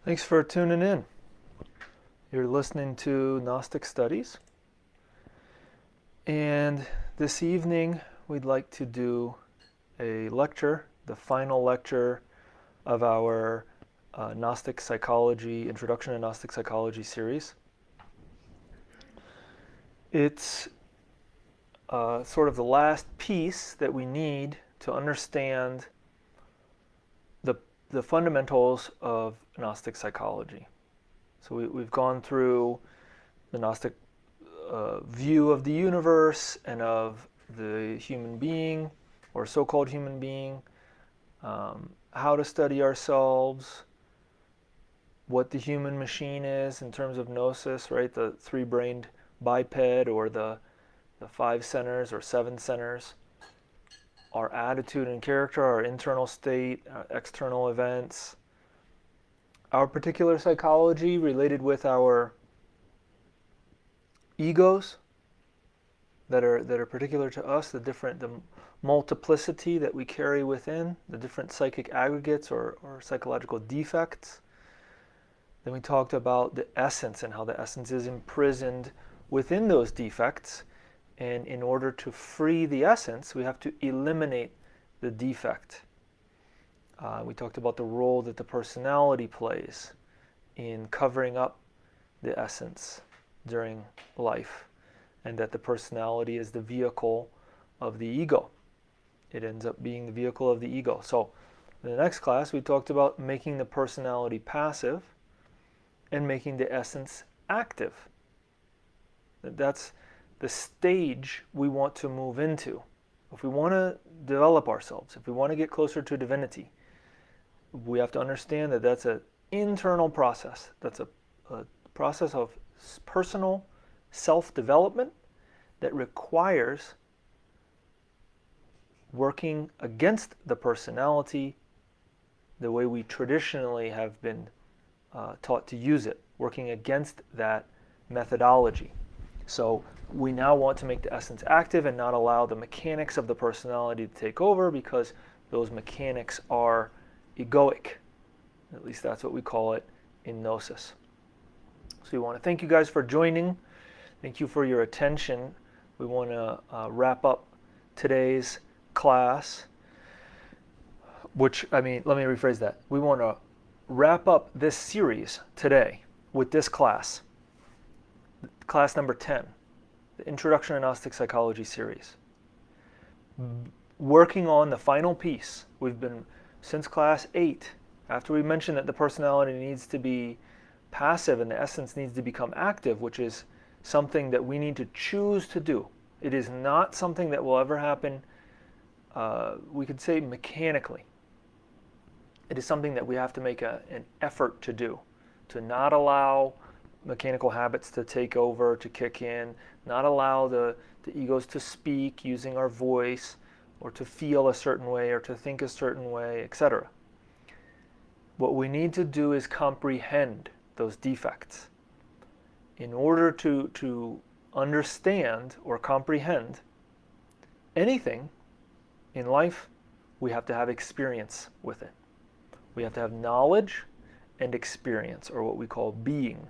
Thanks for tuning in. You're listening to Gnostic Studies. And this evening, we'd like to do a lecture, the final lecture of our Gnostic Psychology, Introduction to Gnostic Psychology series. It's sort of the last piece that we need to understand the fundamentals of Gnostic psychology. So we've gone through the Gnostic view of the universe and of the human being, or so-called human being, how to study ourselves, what the human machine is in terms of gnosis, right? The three-brained biped, or the five centers or seven centers, our attitude and character, our internal state, external events, our particular psychology related with our egos that are particular to us, the multiplicity that we carry within, the different psychic aggregates or psychological defects. Then we talked about the essence and how the essence is imprisoned within those defects. And in order to free the essence, we have to eliminate the defect. We talked about the role that the personality plays in covering up the essence during life, and that the personality is the vehicle of the ego. It ends up being the vehicle of the ego. So in the next class, we talked about making the personality passive and making the essence active. That's the stage we want to move into. If we want to develop ourselves, if we want to get closer to divinity, we have to understand that that's an internal process. That's a process of personal self-development that requires working against the personality the way we traditionally have been taught to use it, working against that methodology. So we now want to make the essence active and not allow the mechanics of the personality to take over, because those mechanics are egoic. At least that's what we call it in Gnosis. So we want to thank you guys for joining. Thank you for your attention. We want to wrap up today's class, let me rephrase that. We want to wrap up this series today with this class. Class number 10, the Introduction to Gnostic Psychology series. Working on the final piece. We've been, since class 8, after we mentioned that the personality needs to be passive and the essence needs to become active, which is something that we need to choose to do. It is not something that will ever happen, we could say, mechanically. It is something that we have to make an effort to do, to not allow mechanical habits to take over, to kick in, not allow the egos to speak using our voice, or to feel a certain way, or to think a certain way, etc. What we need to do is comprehend those defects. In order to understand or comprehend anything in life, we have to have experience with it. We have to have knowledge and experience, or what we call being.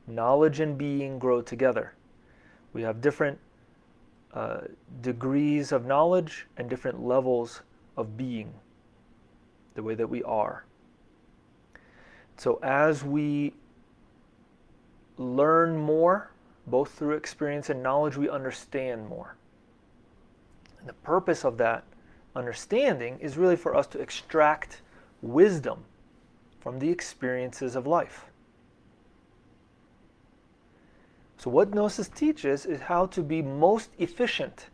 Knowledge and being grow together. We have different degrees of knowledge and different levels of being, the way that we are. So as we learn more, both through experience and knowledge, we understand more. And the purpose of that understanding is really for us to extract wisdom from the experiences of life. So what Gnosis teaches is how to be most efficient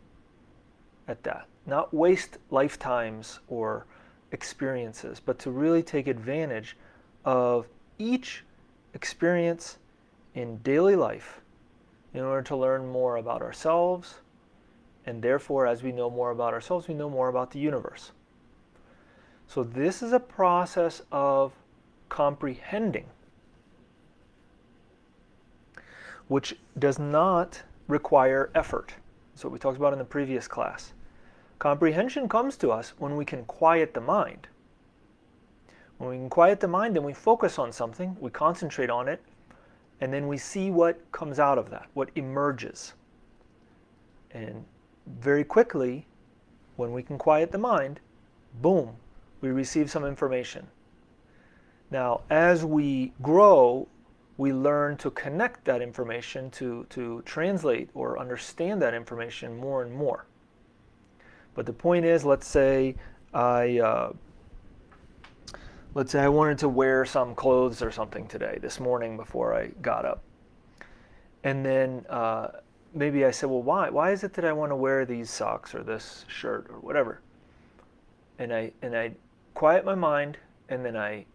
at that. Not waste lifetimes or experiences, but to really take advantage of each experience in daily life in order to learn more about ourselves. And therefore, as we know more about ourselves, we know more about the universe. So this is a process of comprehending, which does not require effort. That's what we talked about in the previous class. Comprehension comes to us when we can quiet the mind, When we can quiet the mind, then we focus on something, we concentrate on it, and then we see what comes out of that, what emerges. And very quickly, when we can quiet the mind, boom, we receive some information. Now, as we grow, we learn to connect that information, to translate or understand that information more and more. But the point is, let's say I wanted to wear some clothes or something today, this morning before I got up. And then maybe I said, well, why? Why is it that I want to wear these socks or this shirt or whatever? And I quiet my mind, and then I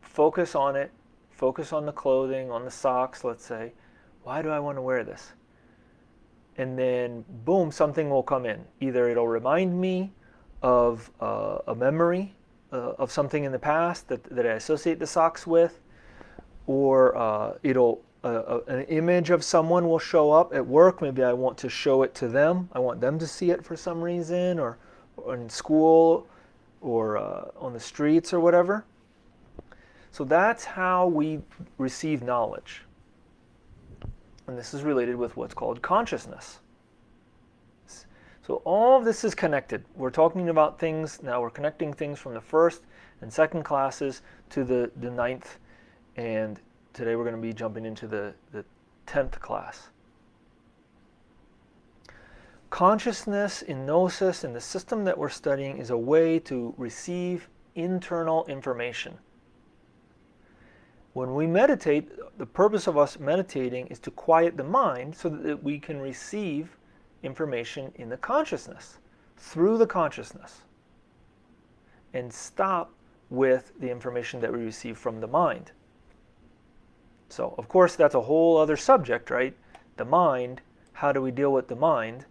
focus on it, focus on the clothing, on the socks, let's say. Why do I want to wear this? And then, boom, something will come in. Either it'll remind me of a memory of something in the past that I associate the socks with, or an image of someone will show up at work. Maybe I want to show it to them. I want them to see it for some reason, or in school, or on the streets or whatever. So that's how we receive knowledge. And this is related with what's called consciousness. So all of this is connected. We're talking about things, now we're connecting things from the first and second classes to the ninth, and today we're going to be jumping into the 10th class. Consciousness in Gnosis, in the system that we're studying, is a way to receive internal information. When we meditate, the purpose of us meditating is to quiet the mind so that we can receive information in the consciousness, through the consciousness, and stop with the information that we receive from the mind. So, of course, that's a whole other subject, right? The mind, how do we deal with the mind?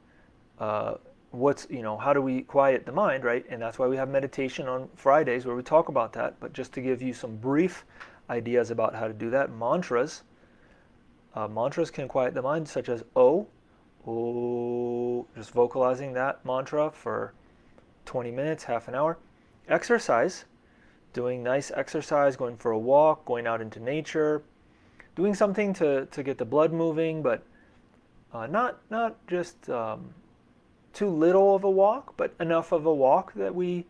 How do we quiet the mind, right? And that's why we have meditation on Fridays where we talk about that. But just to give you some brief ideas about how to do that, mantras can quiet the mind, such as O, just vocalizing that mantra for 20 minutes, half an hour. Exercise, doing nice exercise, going for a walk, going out into nature, doing something to get the blood moving, but not just too little of a walk, but enough of a walk that we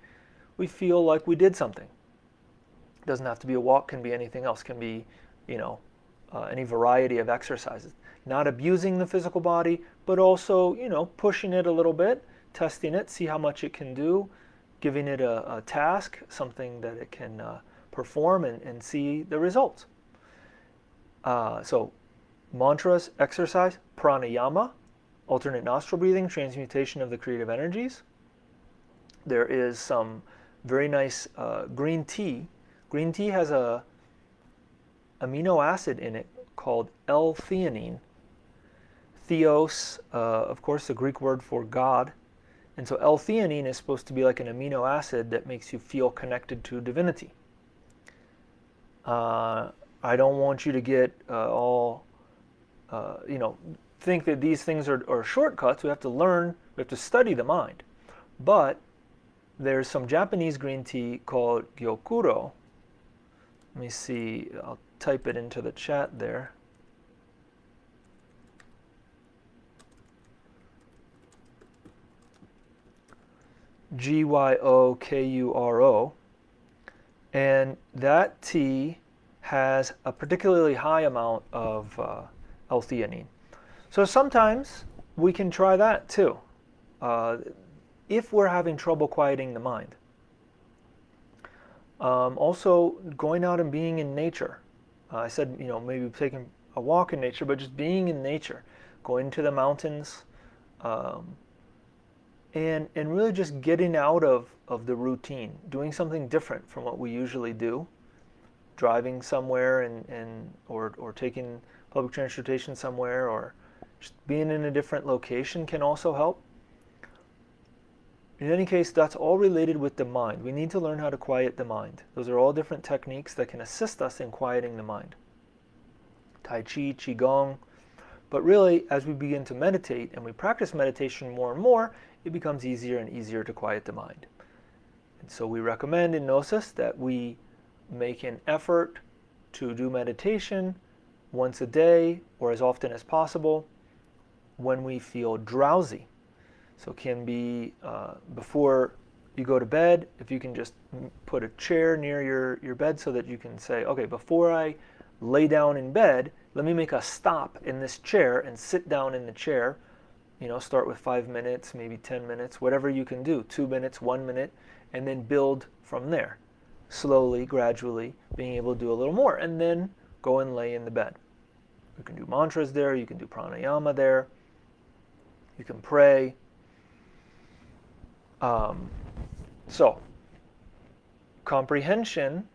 feel like we did something. It doesn't have to be a walk, can be anything else, can be, any variety of exercises. Not abusing the physical body, but also, pushing it a little bit, testing it, see how much it can do, giving it a task, something that it can perform and see the results. So mantras, exercise, pranayama, alternate nostril breathing, transmutation of the creative energies. There is some very nice green tea. Green tea has a amino acid in it called L-theanine. Theos, of course, the Greek word for God. And so L-theanine is supposed to be like an amino acid that makes you feel connected to divinity. I don't want you to get think that these things are shortcuts. We have to learn, we have to study the mind. But there's some Japanese green tea called gyokuro. Let me see, I'll type it into the chat there. Gyokuro. And that tea has a particularly high amount of L-theanine. So sometimes we can try that too, if we're having trouble quieting the mind. Also, going out and being in nature. I said, maybe taking a walk in nature, but just being in nature, going to the mountains, and really just getting out of the routine, doing something different from what we usually do. Driving somewhere or taking public transportation somewhere, or just being in a different location can also help. In any case, that's all related with the mind. We need to learn how to quiet the mind. Those are all different techniques that can assist us in quieting the mind. Tai Chi, Qigong. But really, as we begin to meditate and we practice meditation more and more, it becomes easier and easier to quiet the mind. And so we recommend in Gnosis that we make an effort to do meditation once a day or as often as possible when we feel drowsy. So it can be before you go to bed, if you can just put a chair near your bed so that you can say, okay, before I lay down in bed, let me make a stop in this chair and sit down in the chair. Start with 5 minutes, maybe 10 minutes, whatever you can do, 2 minutes, 1 minute, and then build from there. Slowly, gradually, being able to do a little more, and then go and lay in the bed. You can do mantras there, you can do pranayama there, you can pray. So, comprehension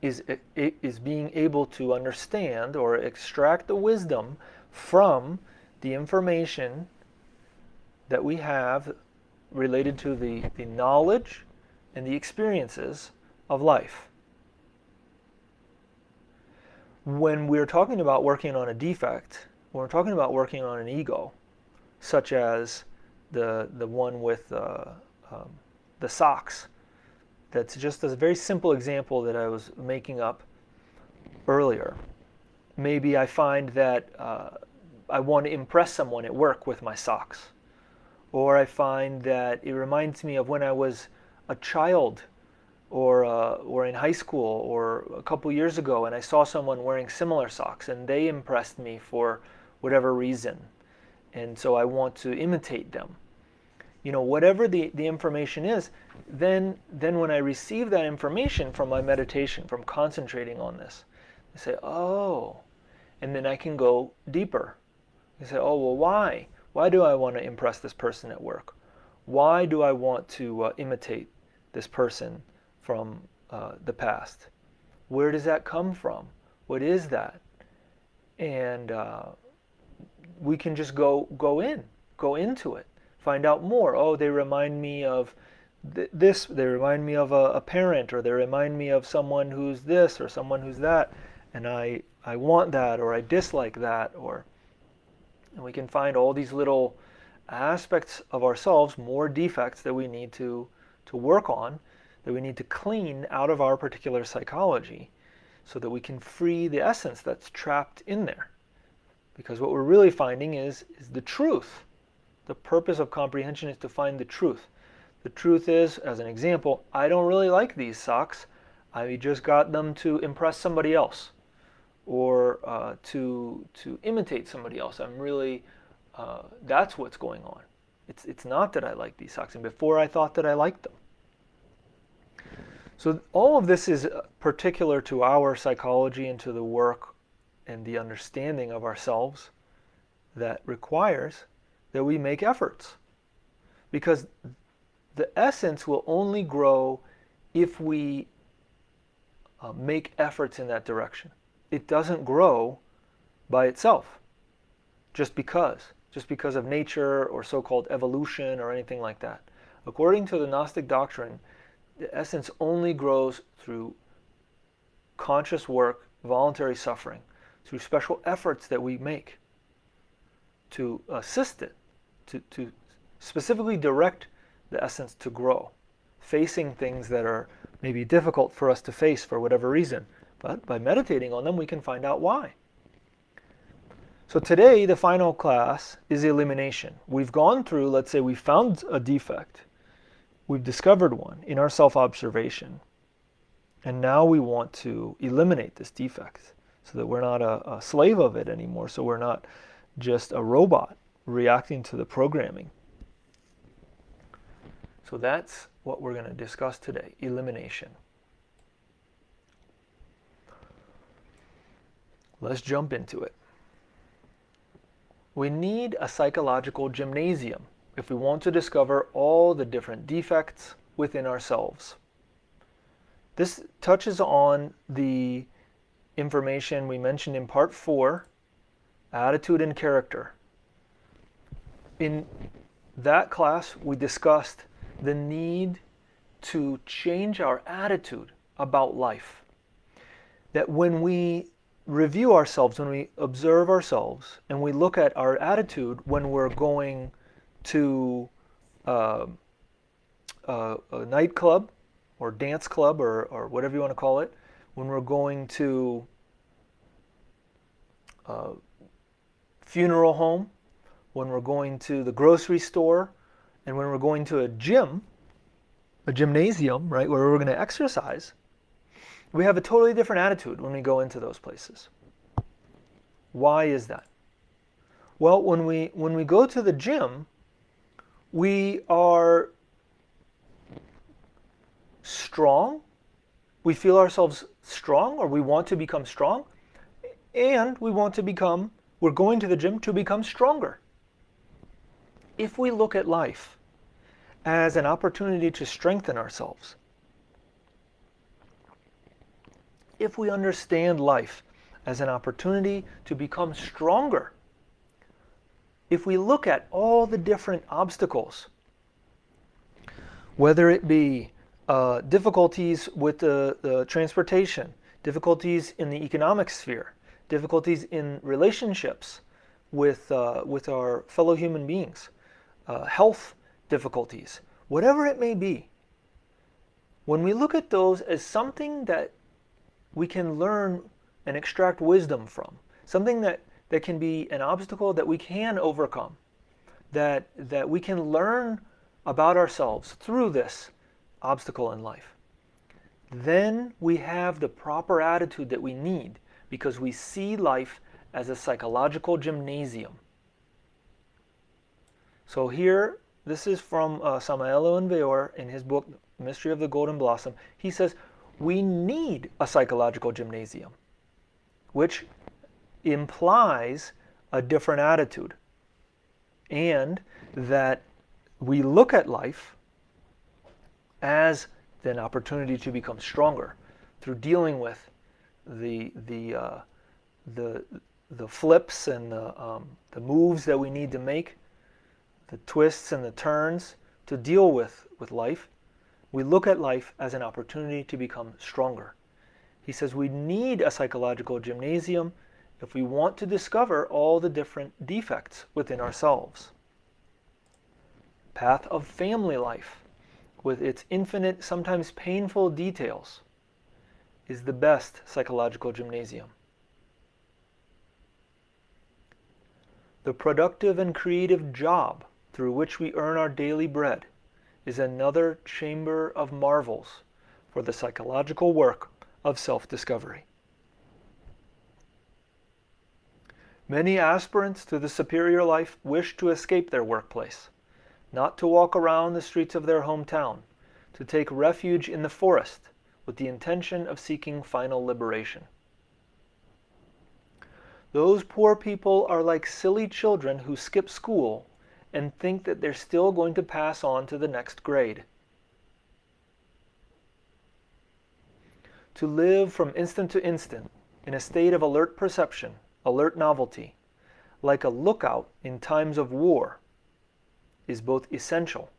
is being able to understand or extract the wisdom from the information that we have related to the knowledge and the experiences of life. When we're talking about working on a defect, when we're talking about working on an ego, such as the one with the socks, that's just a very simple example that I was making up earlier. Maybe I find that I want to impress someone at work with my socks. Or I find that it reminds me of when I was a child or in high school or a couple years ago, and I saw someone wearing similar socks and they impressed me for whatever reason. And so I want to imitate them. Whatever the information is, then when I receive that information from my meditation, from concentrating on this, I say, oh, and then I can go deeper. I say, oh, well, why? Why do I want to impress this person at work? Why do I want to imitate this person from the past? Where does that come from? What is that? And we can just go into it. Find out more. Oh, they remind me of this. They remind me of a parent, or they remind me of someone who's this or someone who's that, and I want that, or I dislike that, and we can find all these little aspects of ourselves, more defects that we need to work on, that we need to clean out of our particular psychology, so that we can free the essence that's trapped in there. Because what we're really finding is the truth. The purpose of comprehension is to find the truth. The truth is, as an example, I don't really like these socks. I just got them to impress somebody else, or to imitate somebody else. I'm really, that's what's going on. It's not that I like these socks, and before I thought that I liked them. So all of this is particular to our psychology and to the work and the understanding of ourselves that requires that we make efforts. Because the essence will only grow if we make efforts in that direction. It doesn't grow by itself, just because of nature or so-called evolution or anything like that. According to the Gnostic doctrine, the essence only grows through conscious work, voluntary suffering, through special efforts that we make to assist it, to specifically direct the essence to grow, facing things that are maybe difficult for us to face for whatever reason. But by meditating on them, we can find out why. So today, the final class is elimination. We've gone through, let's say we found a defect. We've discovered one in our self-observation. And now we want to eliminate this defect so that we're not a slave of it anymore, so we're not just a robot reacting to the programming. So that's what we're going to discuss today, elimination. Let's jump into it. We need a psychological gymnasium if we want to discover all the different defects within ourselves. This touches on the information we mentioned in part 4, attitude and character. In that class, we discussed the need to change our attitude about life. That when we review ourselves, when we observe ourselves, and we look at our attitude when we're going to a nightclub or dance club or whatever you want to call it, when we're going to a funeral home, when we're going to the grocery store, and when we're going to a gym, a gymnasium, right, where we're going to exercise, we have a totally different attitude when we go into those places. Why is that? Well, when we go to the gym, we are strong. We feel ourselves strong, or we want to become strong, and we're going to the gym to become stronger. If we look at life as an opportunity to strengthen ourselves, if we understand life as an opportunity to become stronger, if we look at all the different obstacles, whether it be difficulties with the transportation, difficulties in the economic sphere, difficulties in relationships with our fellow human beings, health difficulties, whatever it may be, when we look at those as something that we can learn and extract wisdom from, something that can be an obstacle that we can overcome, that we can learn about ourselves through this obstacle in life, then we have the proper attitude that we need, because we see life as a psychological gymnasium. So here, this is from Samael Aun Weor in his book, Mystery of the Golden Blossom. He says, we need a psychological gymnasium, which implies a different attitude, and that we look at life as an opportunity to become stronger through dealing with the flips and the moves that we need to make, the twists and the turns to deal with life. We look at life as an opportunity to become stronger. He says we need a psychological gymnasium if we want to discover all the different defects within ourselves. Path of family life, with its infinite, sometimes painful details, is the best psychological gymnasium. The productive and creative job through which we earn our daily bread is another chamber of marvels for the psychological work of self-discovery. Many aspirants to the superior life wish to escape their workplace, not to walk around the streets of their hometown, to take refuge in the forest with the intention of seeking final liberation. Those poor people are like silly children who skip school and think that they're still going to pass on to the next grade. To live from instant to instant in a state of alert perception, alert novelty, like a lookout in times of war, is both essential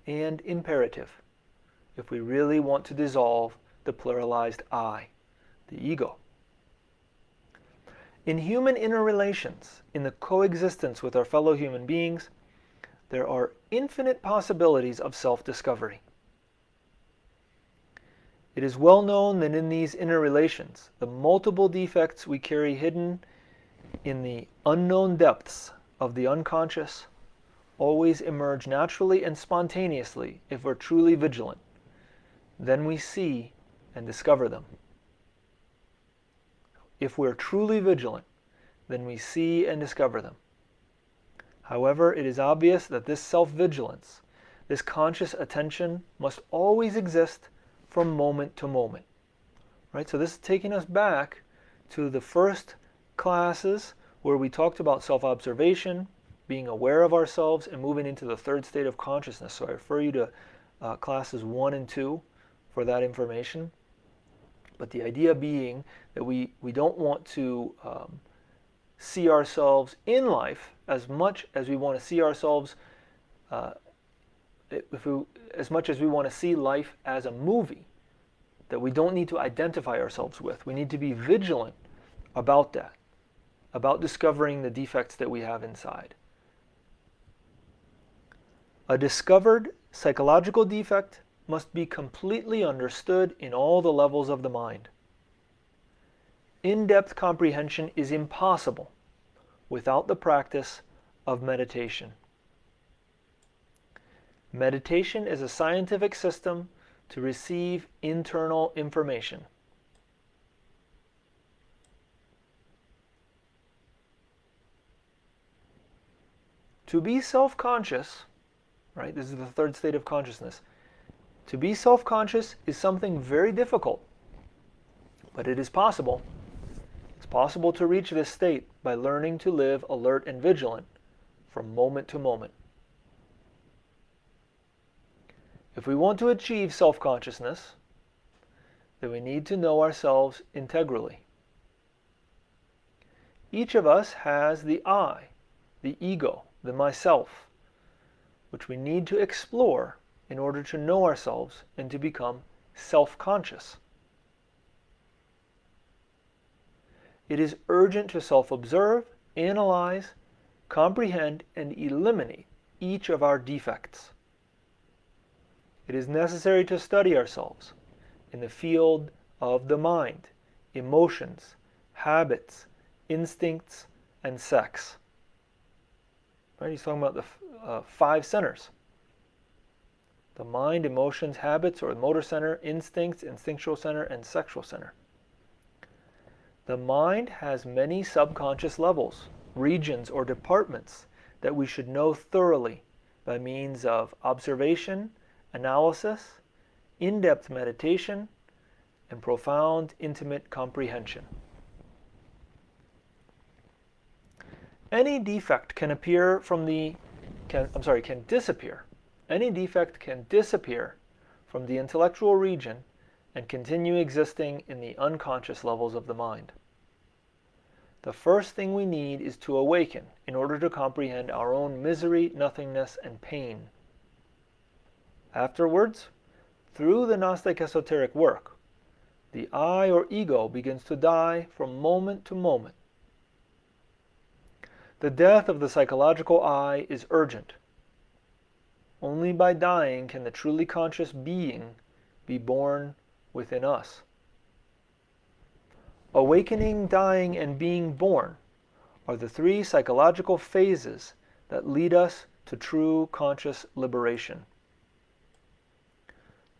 and imperative if we really want to dissolve the pluralized I, the ego. In human interrelations, in the coexistence with our fellow human beings, there are infinite possibilities of self-discovery. It is well known that in these interrelations, the multiple defects we carry hidden in the unknown depths of the unconscious always emerge naturally and spontaneously if we're truly vigilant. Then we see and discover them. If we're truly vigilant, then we see and discover them. However, it is obvious that this self-vigilance, this conscious attention, must always exist from moment to moment. Right? So this is taking us back to the first classes where we talked about self-observation, being aware of ourselves, and moving into the third state of consciousness. So I refer you to classes 1 and 2 for that information. But the idea being that we don't want to see ourselves in life as much as we want to see ourselves, as much as we want to see life as a movie that we don't need to identify ourselves with. We need to be vigilant about that, about discovering the defects that we have inside. A discovered Psychological defect must be completely understood in all the levels of the mind. In-depth comprehension is impossible without the practice of meditation. Meditation is a scientific system to receive internal information. To be self-conscious, right, this is the third state of consciousness. To be self-conscious is something very difficult, but it is possible. It's possible to reach this state by learning to live alert and vigilant from moment to moment. If we want to achieve self-consciousness, then we need to know ourselves integrally. Each of us has the I, the ego, the myself, which we need to explore in order to know ourselves and to become self-conscious. It is urgent to self-observe, analyze, comprehend, and eliminate each of our defects. It is necessary to study ourselves in the field of the mind, emotions, habits, instincts, and sex. Right? He's talking about the 5 centers. The mind, emotions, habits, or motor center, instincts, instinctual center, and sexual center. The mind has many subconscious levels, regions, or departments that we should know thoroughly by means of observation, analysis, in-depth meditation, and profound, intimate comprehension. Any defect can disappear. Any defect can disappear from the intellectual region and continue existing in the unconscious levels of the mind. The first thing we need is to awaken in order to comprehend our own misery, nothingness, and pain. Afterwards, through the Gnostic esoteric work, the I or ego begins to die from moment to moment. The death of the psychological I is urgent. Only by dying can the truly conscious being be born within us. Awakening, dying, and being born are the 3 psychological phases that lead us to true conscious liberation.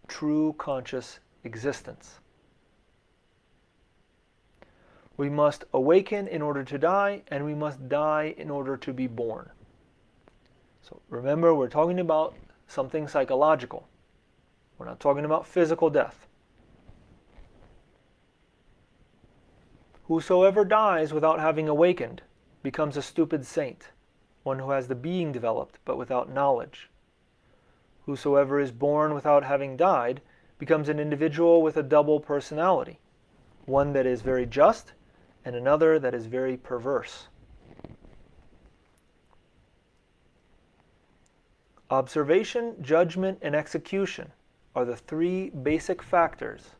True conscious existence. We must awaken in order to die, and we must die in order to be born. So remember, we're talking about something psychological. We're not talking about physical death. Whosoever dies without having awakened becomes a stupid saint, one who has the being developed but without knowledge. Whosoever is born without having died becomes an individual with a double personality, one that is very just and another that is very perverse. Observation, judgment, and execution are the 3 basic factors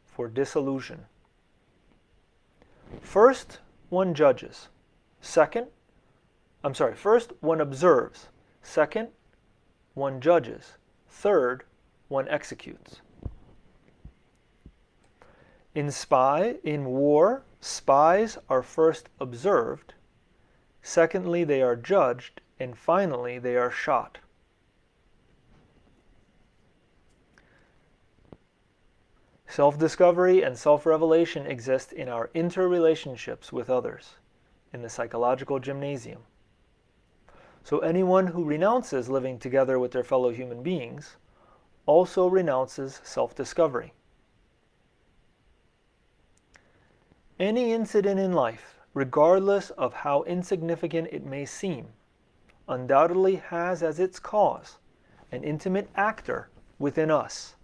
for dissolution. First, one judges. First, one observes. Second, one judges. Third, one executes. In war, spies are first observed. Secondly, they are judged. And finally, they are shot. Self-discovery and self-revelation exist in our interrelationships with others, in the psychological gymnasium. So anyone who renounces living together with their fellow human beings also renounces self-discovery. Any incident in life, regardless of how insignificant it may seem, undoubtedly has as its cause an intimate actor within us,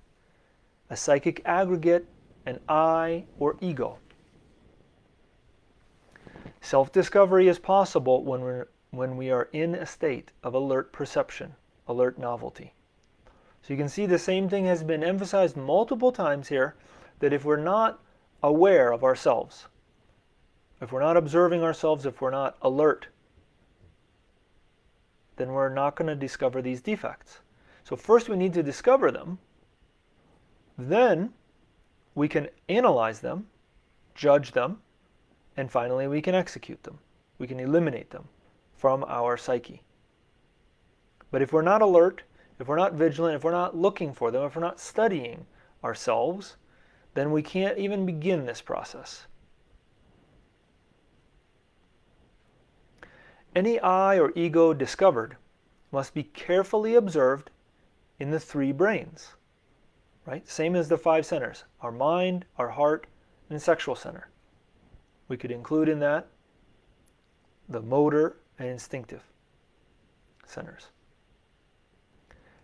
a psychic aggregate, an I or ego. Self-discovery is possible when we are in a state of alert perception, alert novelty. So you can see the same thing has been emphasized multiple times here, that if we're not aware of ourselves, if we're not observing ourselves, if we're not alert, then we're not going to discover these defects. So first we need to discover them, then we can analyze them, judge them, and finally we can execute them. We can eliminate them from our psyche. But if we're not alert, if we're not vigilant, if we're not looking for them, if we're not studying ourselves, then we can't even begin this process. Any I or ego discovered must be carefully observed in the three brains, right? Same as the five centers, our mind, our heart, and sexual center. We could include in that the motor and instinctive centers.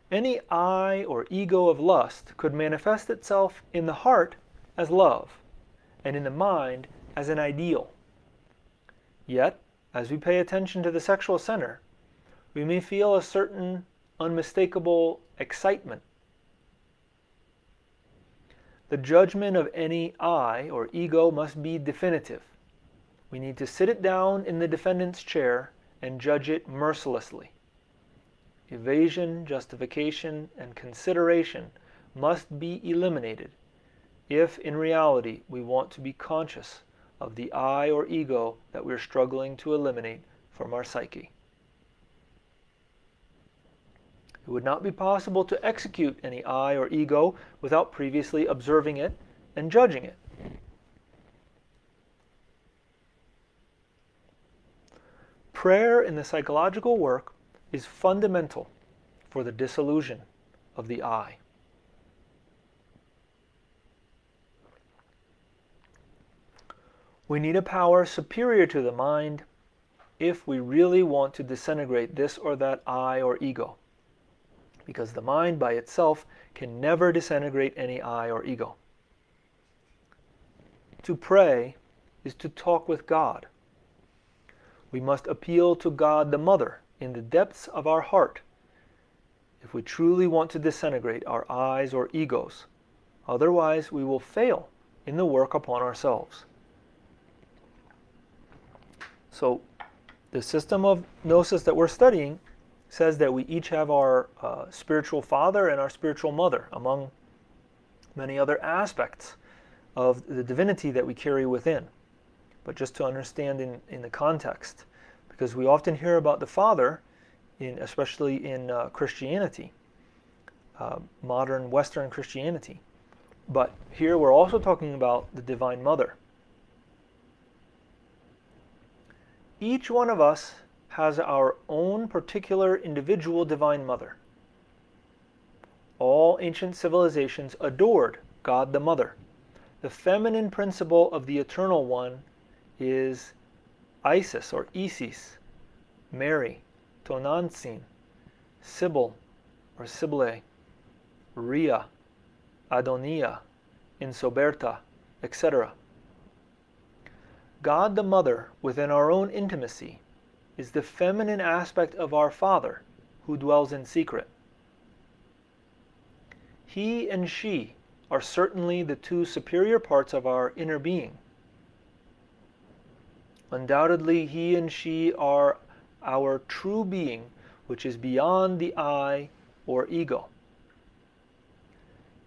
Any I or ego of lust could manifest itself in the heart as love and in the mind as an ideal. Yet, as we pay attention to the sexual center, we may feel a certain unmistakable excitement. The judgment of any I or ego must be definitive. We need to sit it down in the defendant's chair and judge it mercilessly. Evasion, justification, and consideration must be eliminated if, in reality, we want to be conscious of the I or ego that we're struggling to eliminate from our psyche. It would not be possible to execute any I or ego without previously observing it and judging it. Prayer in the psychological work is fundamental for the dissolution of the I. We need a power superior to the mind if we really want to disintegrate this or that I or ego, because the mind by itself can never disintegrate any I or ego. To pray is to talk with God. We must appeal to God the Mother in the depths of our heart if we truly want to disintegrate our I's or egos. Otherwise, we will fail in the work upon ourselves. So, the system of gnosis that we're studying says that we each have our spiritual father and our spiritual mother, among many other aspects of the divinity that we carry within. But just to understand in the context, because we often hear about the Father, especially in Christianity, modern Western Christianity. But here we're also talking about the Divine Mother. Each one of us has our own particular individual Divine Mother. All ancient civilizations adored God the Mother. The feminine principle of the Eternal One is Isis or Isis, Mary, Tonantzin, Sybil or Sibylle, Rhea, Adonia, Insoberta, etc. God the Mother, within our own intimacy, is the feminine aspect of our Father who dwells in secret. He and she are certainly the two superior parts of our inner being. Undoubtedly, he and she are our true being, which is beyond the I or ego.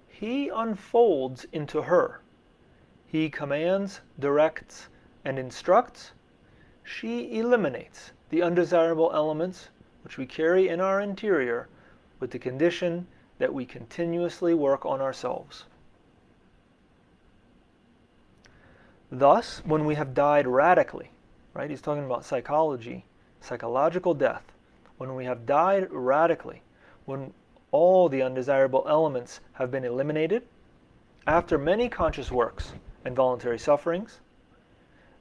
He unfolds into her. He commands, directs, and instructs. She eliminates the undesirable elements which we carry in our interior with the condition that we continuously work on ourselves. Thus, when we have died radically, right, he's talking about psychology, psychological death, when we have died radically, when all the undesirable elements have been eliminated, after many conscious works and voluntary sufferings,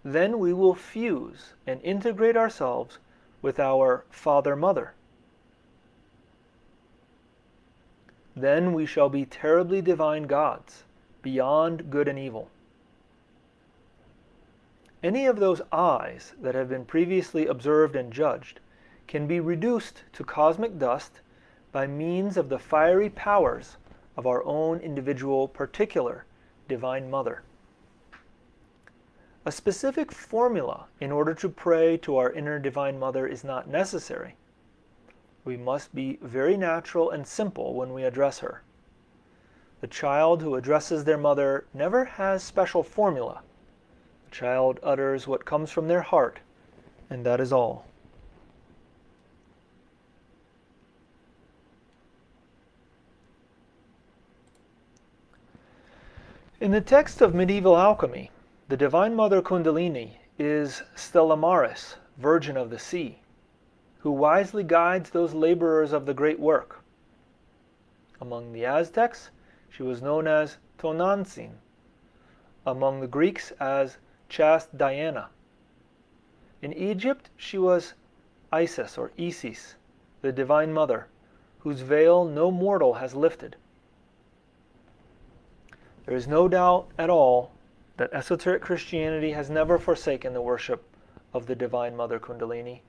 then we will fuse and integrate ourselves with our Father-Mother. Then we shall be terribly divine gods, beyond good and evil. Any of those I's that have been previously observed and judged can be reduced to cosmic dust by means of the fiery powers of our own individual particular Divine Mother. A specific formula in order to pray to our inner Divine Mother is not necessary. We must be very natural and simple when we address her. The child who addresses their mother never has special formula. The child utters what comes from their heart, and that is all. In the text of medieval alchemy, the Divine Mother Kundalini is Stella Maris, Virgin of the Sea, who wisely guides those laborers of the great work. Among the Aztecs, she was known as Tonantzin, among the Greeks as chaste Diana. In Egypt, she was Isis or Isis, the Divine Mother, whose veil no mortal has lifted. There is no doubt at all that esoteric Christianity has never forsaken the worship of the Divine Mother Kundalini.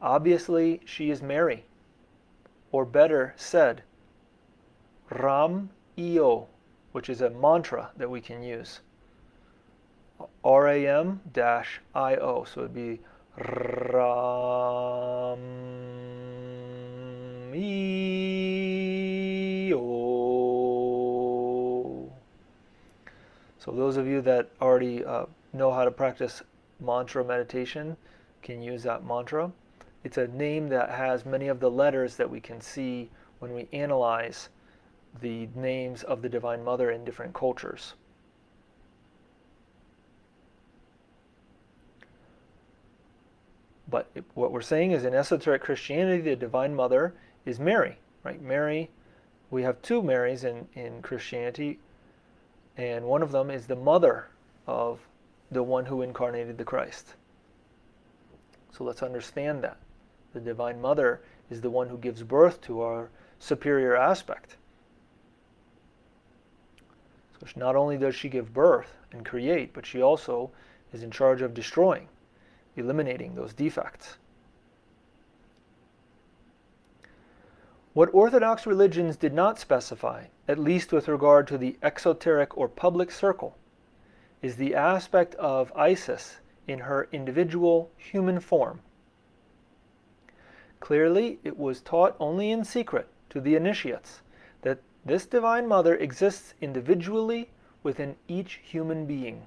Obviously, she is Mary, or better said, Ram Io, which is a mantra that we can use. RAM-IO, so it would be Ram Io. So those of you that already know how to practice mantra meditation can use that mantra. It's a name that has many of the letters that we can see when we analyze the names of the Divine Mother in different cultures. But what we're saying is in esoteric Christianity, the Divine Mother is Mary, right? Mary, we have two Marys in Christianity, and one of them is the mother of the one who incarnated the Christ. So let's understand that. The Divine Mother is the one who gives birth to our superior aspect. So not only does she give birth and create, but she also is in charge of destroying, eliminating those defects. What Orthodox religions did not specify, at least with regard to the exoteric or public circle, is the aspect of Isis in her individual human form. Clearly, it was taught only in secret to the initiates that this Divine Mother exists individually within each human being.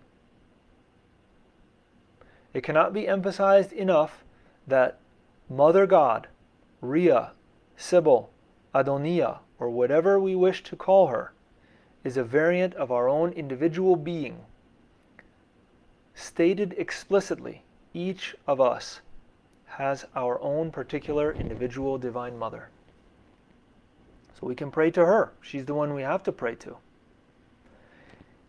It cannot be emphasized enough that Mother God, Rhea, Sybil, Adonia, or whatever we wish to call her, is a variant of our own individual being. Stated explicitly, each of us has our own particular individual Divine Mother. So we can pray to her. She's the one we have to pray to.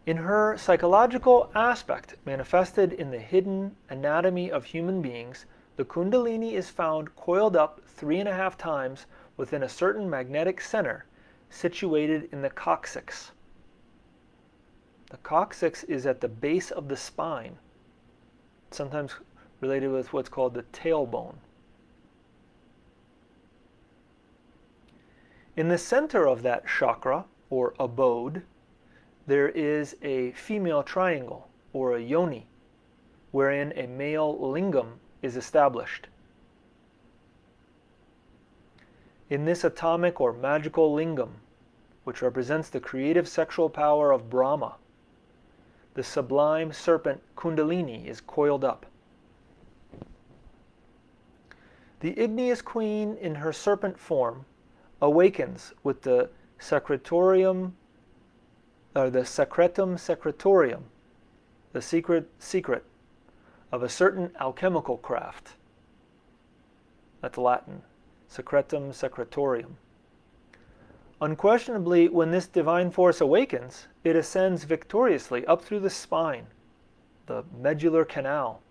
In her psychological aspect, manifested in the hidden anatomy of human beings, the Kundalini is found coiled up 3.5 times within a certain magnetic center situated in the coccyx. The coccyx is at the base of the spine, sometimes related with what's called the tailbone. In the center of that chakra, or abode, there is a female triangle, or a yoni, wherein a male lingam is established. In this atomic or magical lingam, which represents the creative sexual power of Brahma, the sublime serpent Kundalini is coiled up. The igneous queen in her serpent form awakens with the secretum secretorium, the secret of a certain alchemical craft. That's Latin, secretum secretorium. Unquestionably, when this divine force awakens, it ascends victoriously up through the spine, the medullary canal,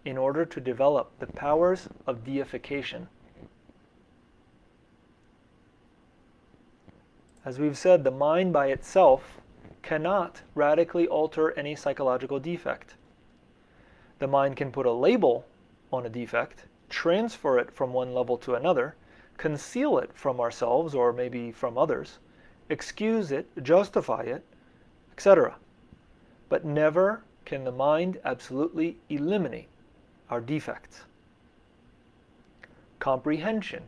in order to develop the powers of deification. As we've said, the mind by itself cannot radically alter any psychological defect. The mind can put a label on a defect, transfer it from one level to another, conceal it from ourselves or maybe from others, excuse it, justify it, etc. But never can the mind absolutely eliminate our defects. Comprehension,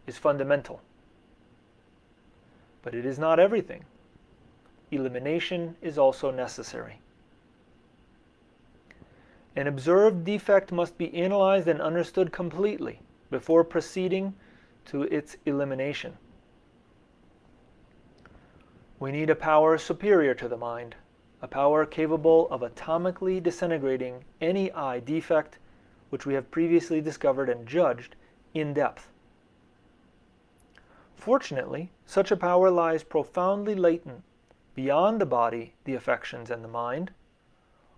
is fundamental. But it is not everything. Elimination is also necessary. An observed defect must be analyzed and understood completely before proceeding to its elimination. We need a power superior to the mind, a power capable of atomically disintegrating any I defect which we have previously discovered and judged in depth. Fortunately, such a power lies profoundly latent beyond the body, the affections, and the mind,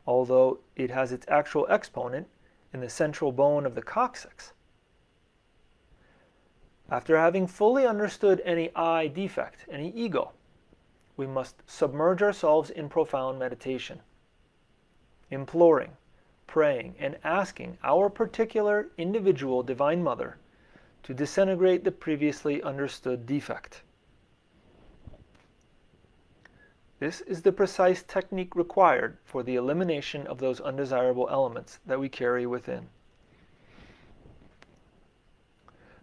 although it has its actual exponent in the central bone of the coccyx. After having fully understood any I defect, any ego, we must submerge ourselves in profound meditation, imploring, praying, and asking our particular individual Divine Mother to disintegrate the previously understood defect. This is the precise technique required for the elimination of those undesirable elements that we carry within.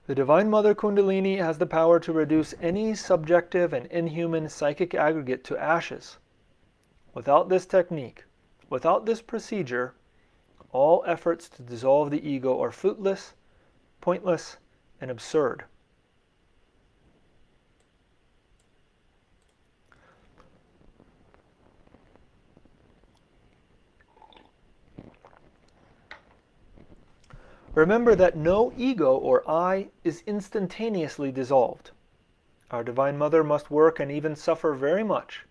The Divine Mother Kundalini has the power to reduce any subjective and inhuman psychic aggregate to ashes. Without this technique, without this procedure, all efforts to dissolve the ego are fruitless, pointless, and absurd. Remember that no ego or I is instantaneously dissolved. Our Divine Mother must work and even suffer very much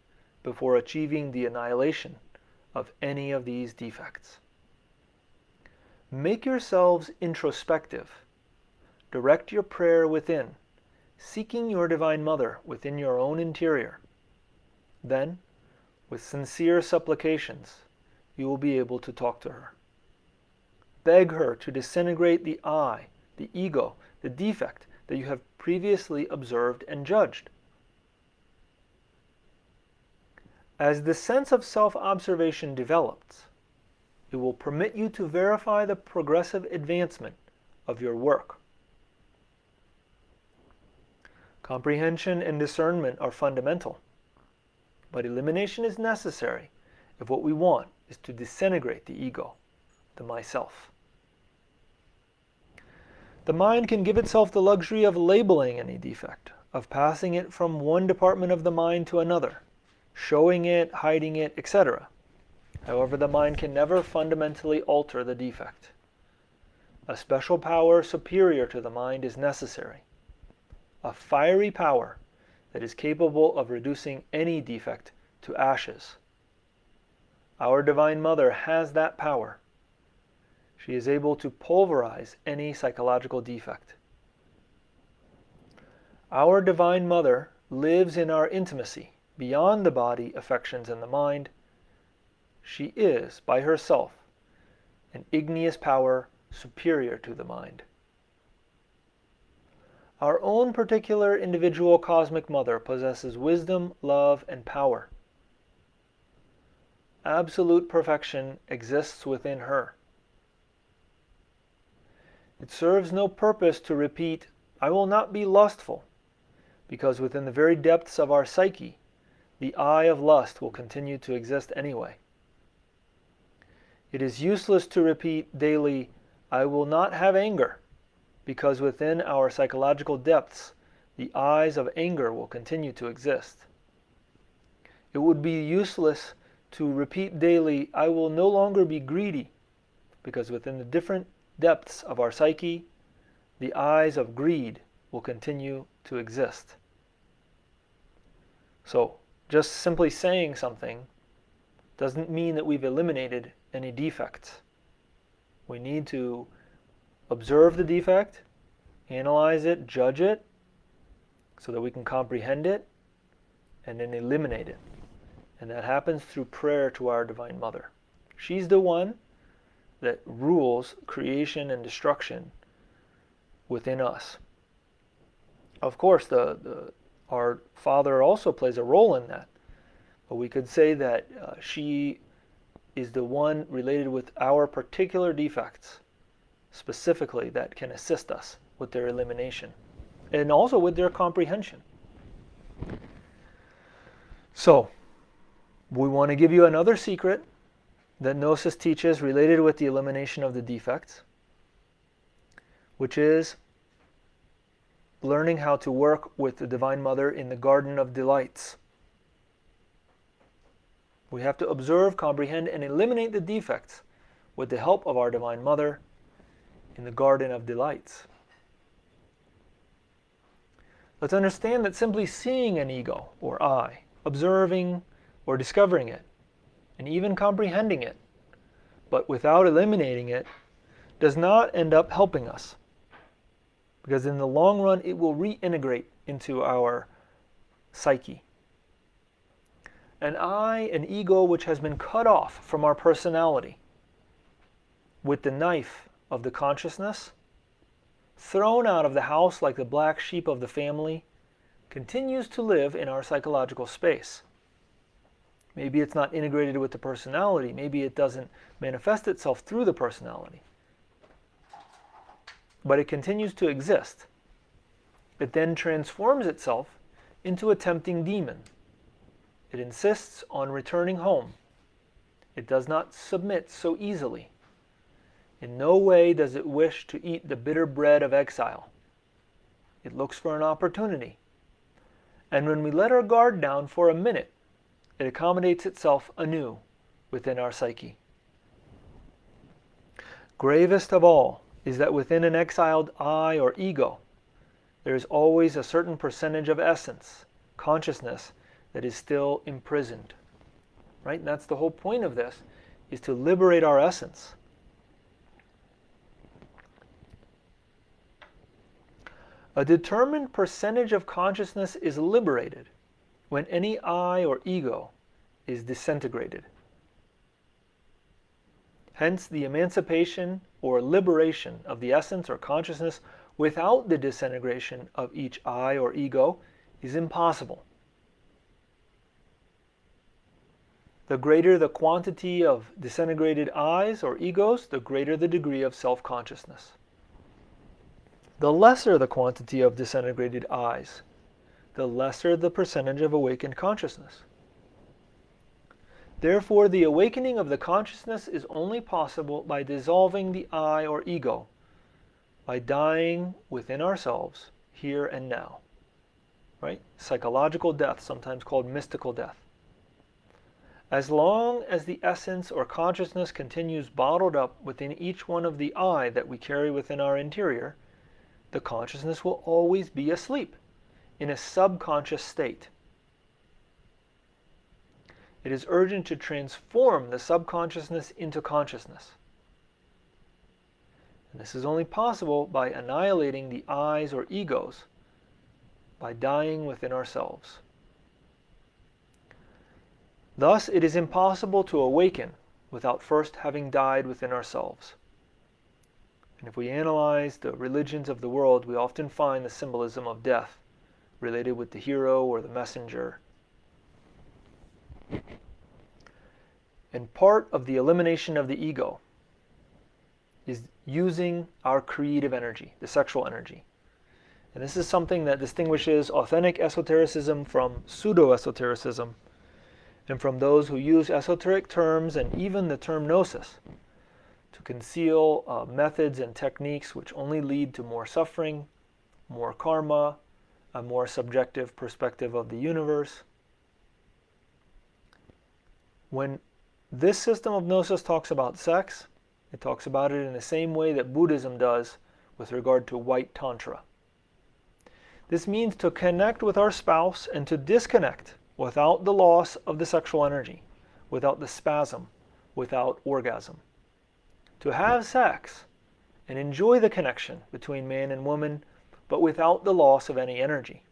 before achieving the annihilation of any of these defects. Make yourselves introspective. Direct your prayer within, seeking your Divine Mother within your own interior. Then, with sincere supplications, you will be able to talk to her. Beg her to disintegrate the I, the ego, the defect that you have previously observed and judged. As the sense of self-observation develops, it will permit you to verify the progressive advancement of your work. Comprehension and discernment are fundamental, but elimination is necessary if what we want is to disintegrate the ego, the myself. The mind can give itself the luxury of labeling any defect, of passing it from one department of the mind to another, showing it, hiding it, etc. However, the mind can never fundamentally alter the defect. A special power superior to the mind is necessary, a fiery power that is capable of reducing any defect to ashes. Our Divine Mother has that power. She is able to pulverize any psychological defect. Our Divine Mother lives in our intimacy, beyond the body, affections, and the mind. She is, by herself, an igneous power superior to the mind. Our own particular individual cosmic mother possesses wisdom, love, and power. Absolute perfection exists within her. It serves no purpose to repeat, "I will not be lustful," because within the very depths of our psyche, the eye of lust will continue to exist anyway. It is useless to repeat daily, "I will not have anger," because within our psychological depths, the eyes of anger will continue to exist. It would be useless to repeat daily, "I will no longer be greedy," because within the different depths of our psyche, the eyes of greed will continue to exist. So, just simply saying something doesn't mean that we've eliminated any defects. We need to observe the defect, analyze it, judge it, so that we can comprehend it, and then eliminate it. And that happens through prayer to our Divine Mother. She's the one that rules creation and destruction within us. Of course, our Father also plays a role in that. But we could say that she is the one related with our particular defects, specifically, that can assist us with their elimination. and also with their comprehension. So, we want to give you another secret that Gnosis teaches related with the elimination of the defects, which is learning how to work with the Divine Mother in the Garden of Delights. We have to observe, comprehend, and eliminate the defects with the help of our Divine Mother in the Garden of Delights. Let's understand that simply seeing an ego or I, observing or discovering it, and even comprehending it, but without eliminating it, does not end up helping us. Because in the long run, it will reintegrate into our psyche. An I, an ego which has been cut off from our personality with the knife of the consciousness, thrown out of the house like the black sheep of the family, continues to live in our psychological space. Maybe it's not integrated with the personality. Maybe it doesn't manifest itself through the personality. But it continues to exist. It then transforms itself into a tempting demon. It insists on returning home. It does not submit so easily. In no way does it wish to eat the bitter bread of exile. It looks for an opportunity. And when we let our guard down for a minute, it accommodates itself anew within our psyche. Gravest of all is that within an exiled I or ego, there is always a certain percentage of essence, consciousness, that is still imprisoned. Right? And that's the whole point of this, is to liberate our essence. A determined percentage of consciousness is liberated when any I or ego is disintegrated. Hence, the emancipation or liberation of the essence or consciousness without the disintegration of each I or ego is impossible. The greater the quantity of disintegrated I's or egos, the greater the degree of self-consciousness. The lesser the quantity of disintegrated I's, the lesser the percentage of awakened consciousness. Therefore, the awakening of the consciousness is only possible by dissolving the I or ego, by dying within ourselves, here and now. Right? Psychological death, sometimes called mystical death. As long as the essence or consciousness continues bottled up within each one of the I that we carry within our interior, the consciousness will always be asleep, in a subconscious state. It is urgent to transform the subconsciousness into consciousness. And this is only possible by annihilating the I's or egos, by dying within ourselves. Thus, it is impossible to awaken without first having died within ourselves. And if we analyze the religions of the world, we often find the symbolism of death related with the hero or the messenger. And part of the elimination of the ego is using our creative energy, the sexual energy. And this is something that distinguishes authentic esotericism from pseudo-esotericism, and from those who use esoteric terms and even the term gnosis to conceal methods and techniques which only lead to more suffering, more karma, a more subjective perspective of the universe. When this system of gnosis talks about sex, it talks about it in the same way that Buddhism does with regard to white tantra. This means to connect with our spouse and to disconnect without the loss of the sexual energy, without the spasm, without orgasm. To have sex and enjoy the connection between man and woman, but without the loss of any energy.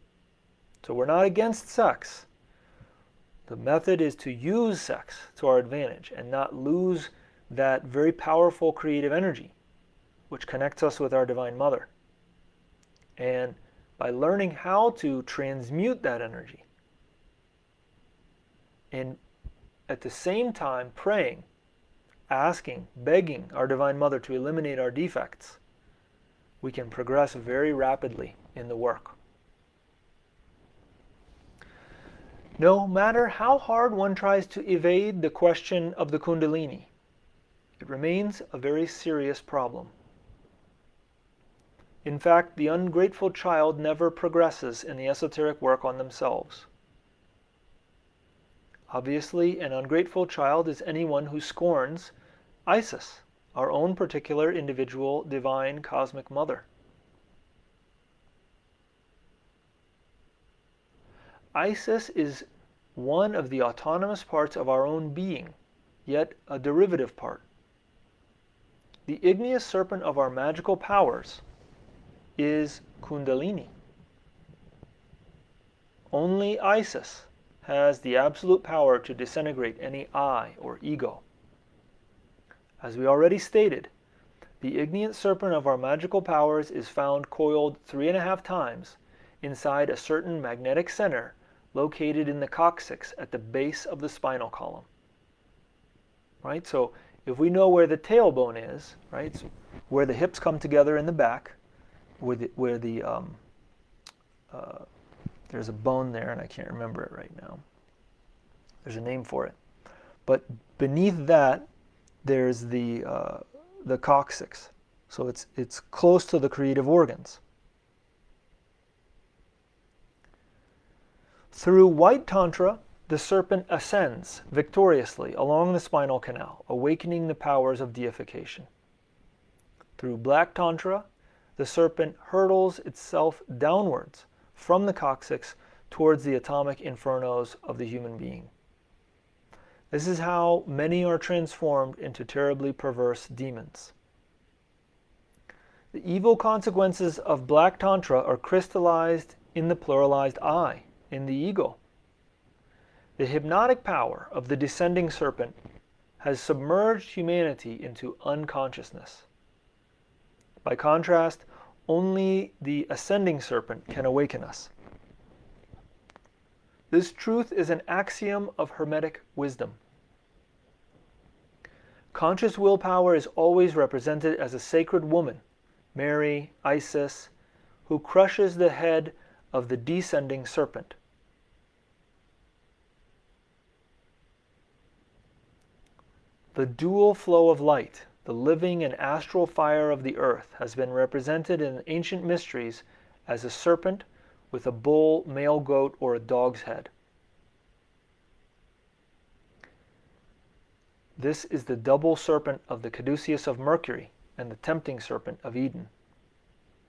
So we're not against sex. The method is to use sex to our advantage and not lose that very powerful creative energy which connects us with our Divine Mother. And by learning how to transmute that energy and at the same time praying, asking, begging our Divine Mother to eliminate our defects, we can progress very rapidly in the work. No matter how hard one tries to evade the question of the Kundalini, it remains a very serious problem. In fact, the ungrateful child never progresses in the esoteric work on themselves. Obviously, an ungrateful child is anyone who scorns Isis, our own particular individual divine cosmic mother. Isis is one of the autonomous parts of our own being, yet a derivative part. The igneous serpent of our magical powers is Kundalini. Only Isis has the absolute power to disintegrate any I or ego. As we already stated, the igneous serpent of our magical powers is found coiled 3.5 times inside a certain magnetic center located in the coccyx at the base of the spinal column. Right? So if we know where the tailbone is, right, so where the hips come together in the back, there's a bone there, and I can't remember it right now. There's a name for it. But beneath that, there's the coccyx. So it's close to the creative organs. Through white tantra, the serpent ascends victoriously along the spinal canal, awakening the powers of deification. Through black tantra, the serpent hurtles itself downwards from the coccyx towards the atomic infernos of the human being. This is how many are transformed into terribly perverse demons. The evil consequences of black tantra are crystallized in the pluralized I, in the ego. The hypnotic power of the descending serpent has submerged humanity into unconsciousness. By contrast, only the ascending serpent can awaken us. This truth is an axiom of Hermetic wisdom. Conscious willpower is always represented as a sacred woman, Mary, Isis, who crushes the head of the descending serpent. The dual flow of light, the living and astral fire of the earth, has been represented in ancient mysteries as a serpent with a bull, male goat, or a dog's head. This is the double serpent of the caduceus of Mercury and the tempting serpent of Eden.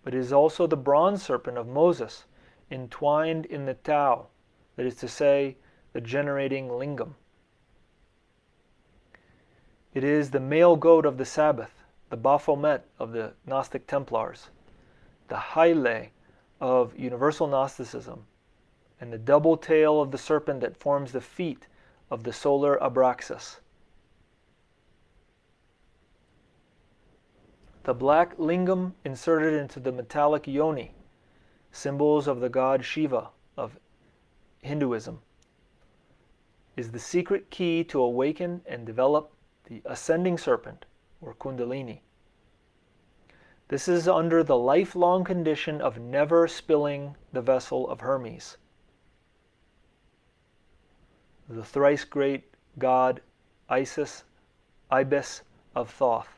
But it is also the bronze serpent of Moses, entwined in the Tao, that is to say, the generating lingam. It is the male goat of the Sabbath, the Baphomet of the Gnostic Templars, the Haile of universal Gnosticism, and the double tail of the serpent that forms the feet of the solar Abraxas. The black lingam inserted into the metallic yoni, symbols of the god Shiva of Hinduism, is the secret key to awaken and develop the ascending serpent, or Kundalini. This is under the lifelong condition of never spilling the vessel of Hermes, the thrice great god Isis, Ibis of Thoth.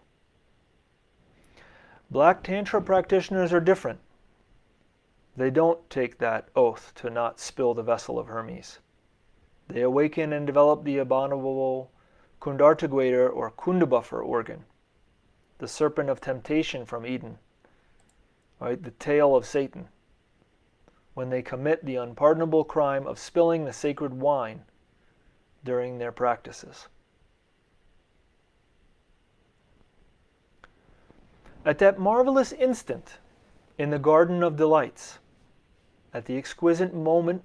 Black Tantra practitioners are different. They don't take that oath to not spill the vessel of Hermes. They awaken and develop the abominable Kundartagwaiter or Kundabuffer organ, the serpent of temptation from Eden, right, the tail of Satan, when they commit the unpardonable crime of spilling the sacred wine during their practices. At that marvelous instant in the Garden of Delights, at the exquisite moment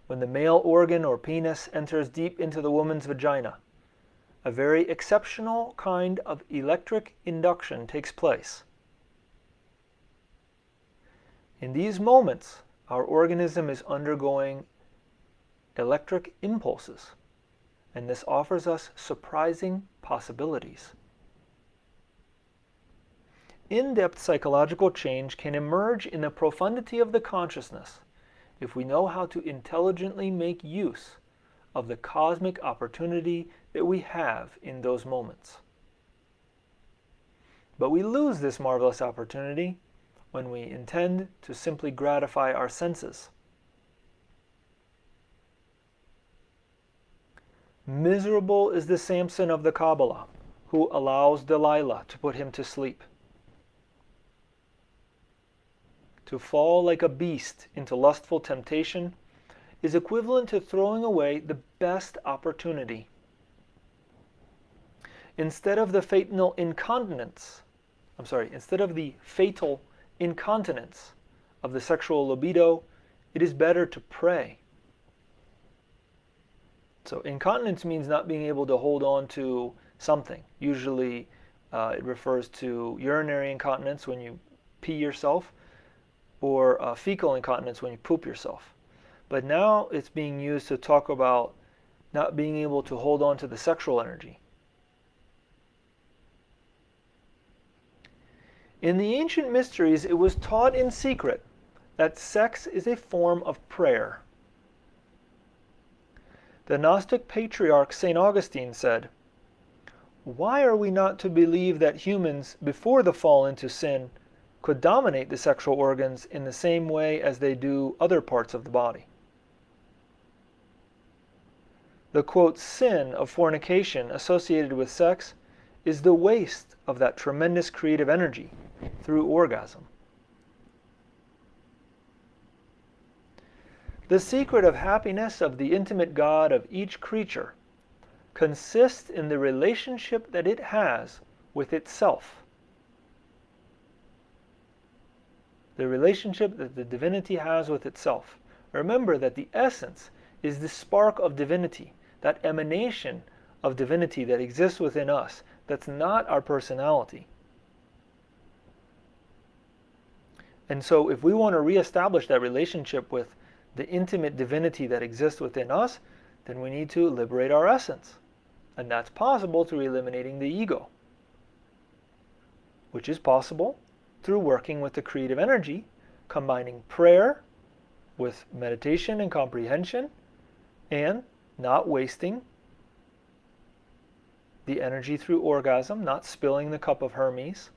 when the male organ or penis enters deep into the woman's vagina, a very exceptional kind of electric induction takes place. In these moments, our organism is undergoing electric impulses, and this offers us surprising possibilities. in-depth psychological change can emerge in the profundity of the consciousness if we know how to intelligently make use of the cosmic opportunity that we have in those moments. But we lose this marvelous opportunity when we intend to simply gratify our senses. Miserable is the Samson of the Kabbalah, who allows Delilah to put him to sleep. To fall like a beast into lustful temptation is equivalent to throwing away the best opportunity. Instead of the fatal incontinence of the sexual libido, it is better to pray. So incontinence means not being able to hold on to something. Usually it refers to urinary incontinence when you pee yourself, or fecal incontinence when you poop yourself. But now it's being used to talk about not being able to hold on to the sexual energy. In the ancient mysteries, it was taught in secret that sex is a form of prayer. The Gnostic patriarch St. Augustine said, "Why are we not to believe that humans, before the fall into sin, could dominate the sexual organs in the same way as they do other parts of the body?" The quote, sin of fornication associated with sex is the waste of that tremendous creative energy through orgasm. The secret of happiness of the intimate God of each creature consists in the relationship that it has with itself. The relationship that the divinity has with itself. Remember that the essence is the spark of divinity, that emanation of divinity that exists within us. That's not our personality. And so if we want to reestablish that relationship with the intimate divinity that exists within us, then we need to liberate our essence. And that's possible through eliminating the ego, which is possible through working with the creative energy, combining prayer with meditation and comprehension, and not wasting the energy through orgasm, not spilling the cup of Hermes,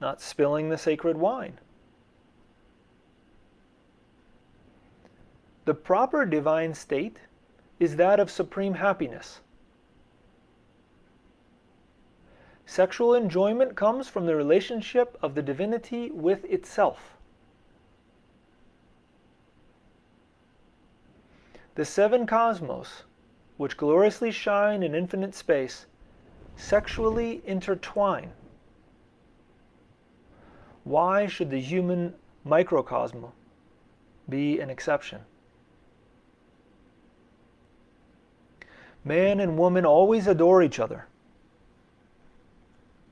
not spilling the sacred wine. The proper divine state is that of supreme happiness. Sexual enjoyment comes from the relationship of the divinity with itself. The seven cosmos, which gloriously shine in infinite space, sexually intertwine. Why should the human microcosm be an exception? Man and woman always adore each other.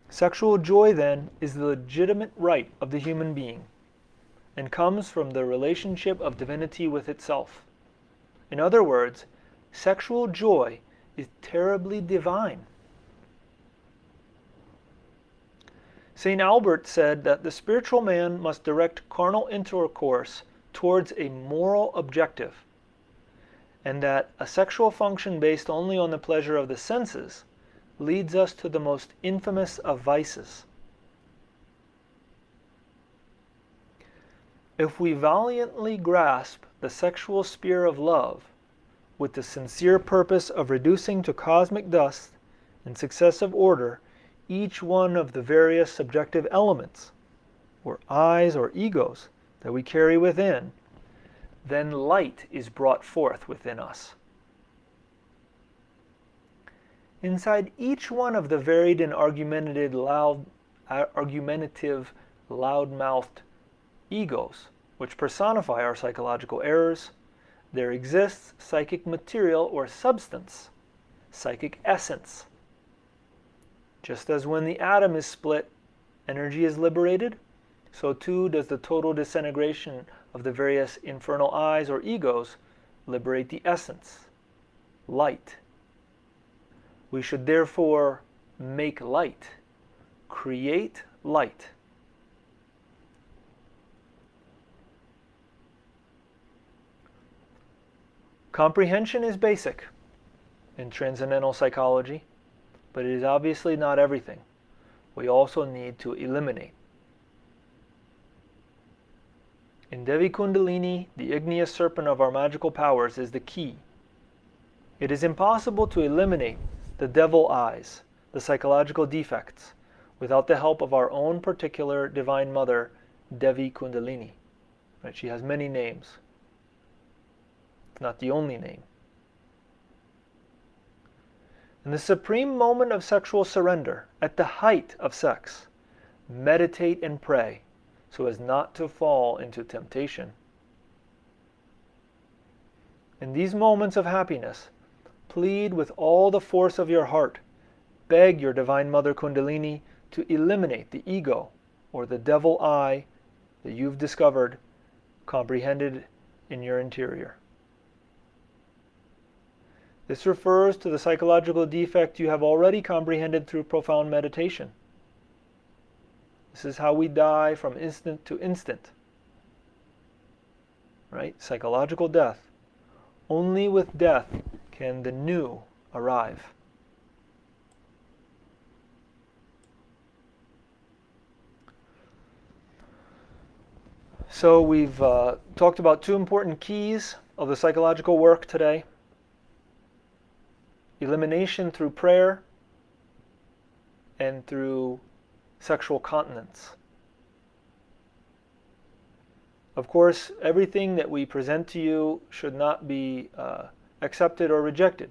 Sexual joy, then, is the legitimate right of the human being and comes from the relationship of divinity with itself. In other words, sexual joy is terribly divine. St. Albert said that the spiritual man must direct carnal intercourse towards a moral objective, and that a sexual function based only on the pleasure of the senses leads us to the most infamous of vices. If we valiantly grasp the sexual spear of love with the sincere purpose of reducing to cosmic dust in successive order each one of the various subjective elements, or I's or egos, that we carry within, then light is brought forth within us. Inside each one of the varied and argumentative, loud-mouthed egos, which personify our psychological errors, there exists psychic material or substance, psychic essence. Just as when the atom is split, energy is liberated, so too does the total disintegration of the various infernal I's or egos liberate the essence, light. We should therefore make light, create light. Comprehension is basic in transcendental psychology, but it is obviously not everything. We also need to eliminate. In Devi Kundalini, the igneous serpent of our magical powers is the key. It is impossible to eliminate the devil eyes, the psychological defects, without the help of our own particular Divine Mother, Devi Kundalini. Right? She has many names. It's not the only name. In the supreme moment of sexual surrender, at the height of sex, meditate and pray so as not to fall into temptation. In these moments of happiness, plead with all the force of your heart. Beg your Divine Mother Kundalini to eliminate the ego or the devil eye that you've discovered, comprehended in your interior. This refers to the psychological defect you have already comprehended through profound meditation. This is how we die from instant to instant. Right? Psychological death. Only with death can the new arrive. So we've talked about two important keys of the psychological work today. Elimination through prayer and through sexual continence. Of course, everything that we present to you should not be accepted or rejected.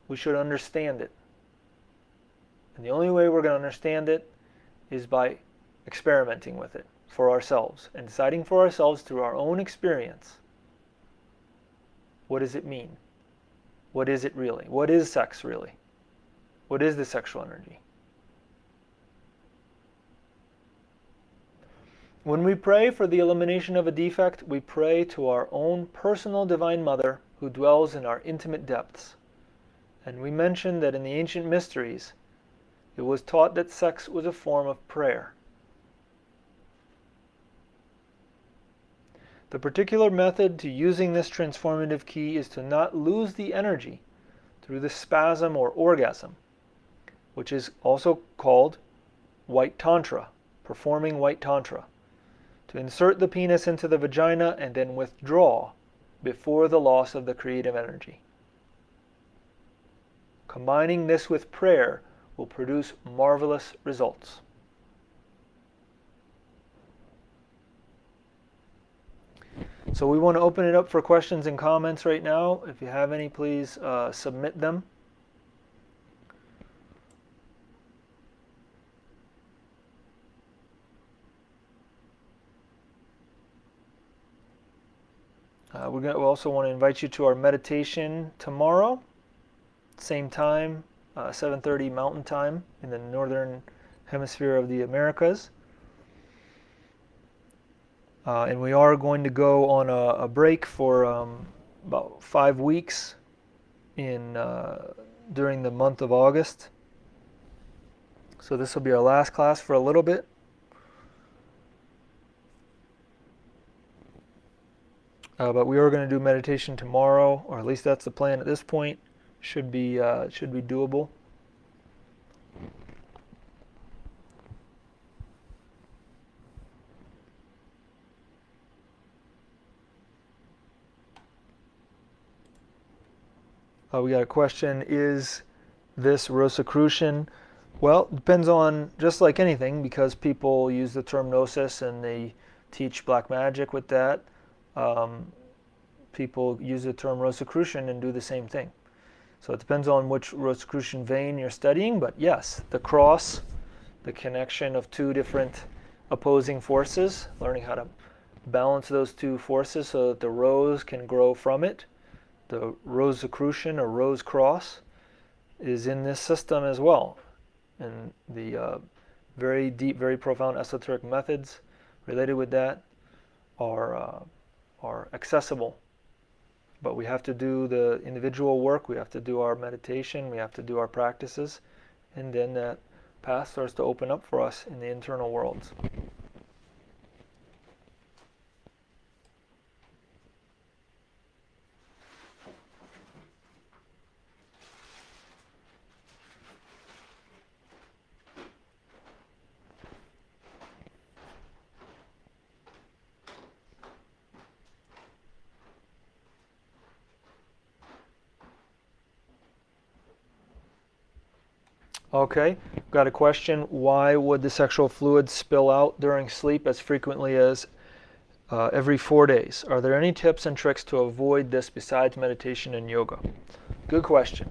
We should understand it. And the only way we're going to understand it is by experimenting with it for ourselves and deciding for ourselves through our own experience. What does it mean? What is it really? What is sex really? What is the sexual energy? When we pray for the elimination of a defect, we pray to our own personal Divine Mother who dwells in our intimate depths. And we mentioned that in the ancient mysteries, it was taught that sex was a form of prayer. The particular method to using this transformative key is to not lose the energy through the spasm or orgasm, which is also called white tantra, performing white tantra. To insert the penis into the vagina and then withdraw before the loss of the creative energy. Combining this with prayer will produce marvelous results. So we want to open it up for questions and comments right now. If you have any, please submit them. We also want to invite you to our meditation tomorrow, same time, 7:30 Mountain Time in the northern hemisphere of the Americas. And we are going to go on a break for about 5 weeks during the month of August. So this will be our last class for a little bit. But we are going to do meditation tomorrow, or at least that's the plan at this point. Should be doable. We got a question, is this Rosicrucian? Well, it depends on, just like anything, because people use the term gnosis and they teach black magic with that. People use the term Rosicrucian and do the same thing. So it depends on which Rosicrucian vein you're studying, but yes, the cross, the connection of two different opposing forces, learning how to balance those two forces so that the rose can grow from it. The Rosicrucian or rose cross is in this system as well. And the very deep, very profound esoteric methods related with that are accessible. But we have to do the individual work, we have to do our meditation, we have to do our practices, and then that path starts to open up for us in the internal worlds. Okay, got a question. Why would the sexual fluid spill out during sleep as frequently as every 4 days? Are there any tips and tricks to avoid this besides meditation and yoga? Good question.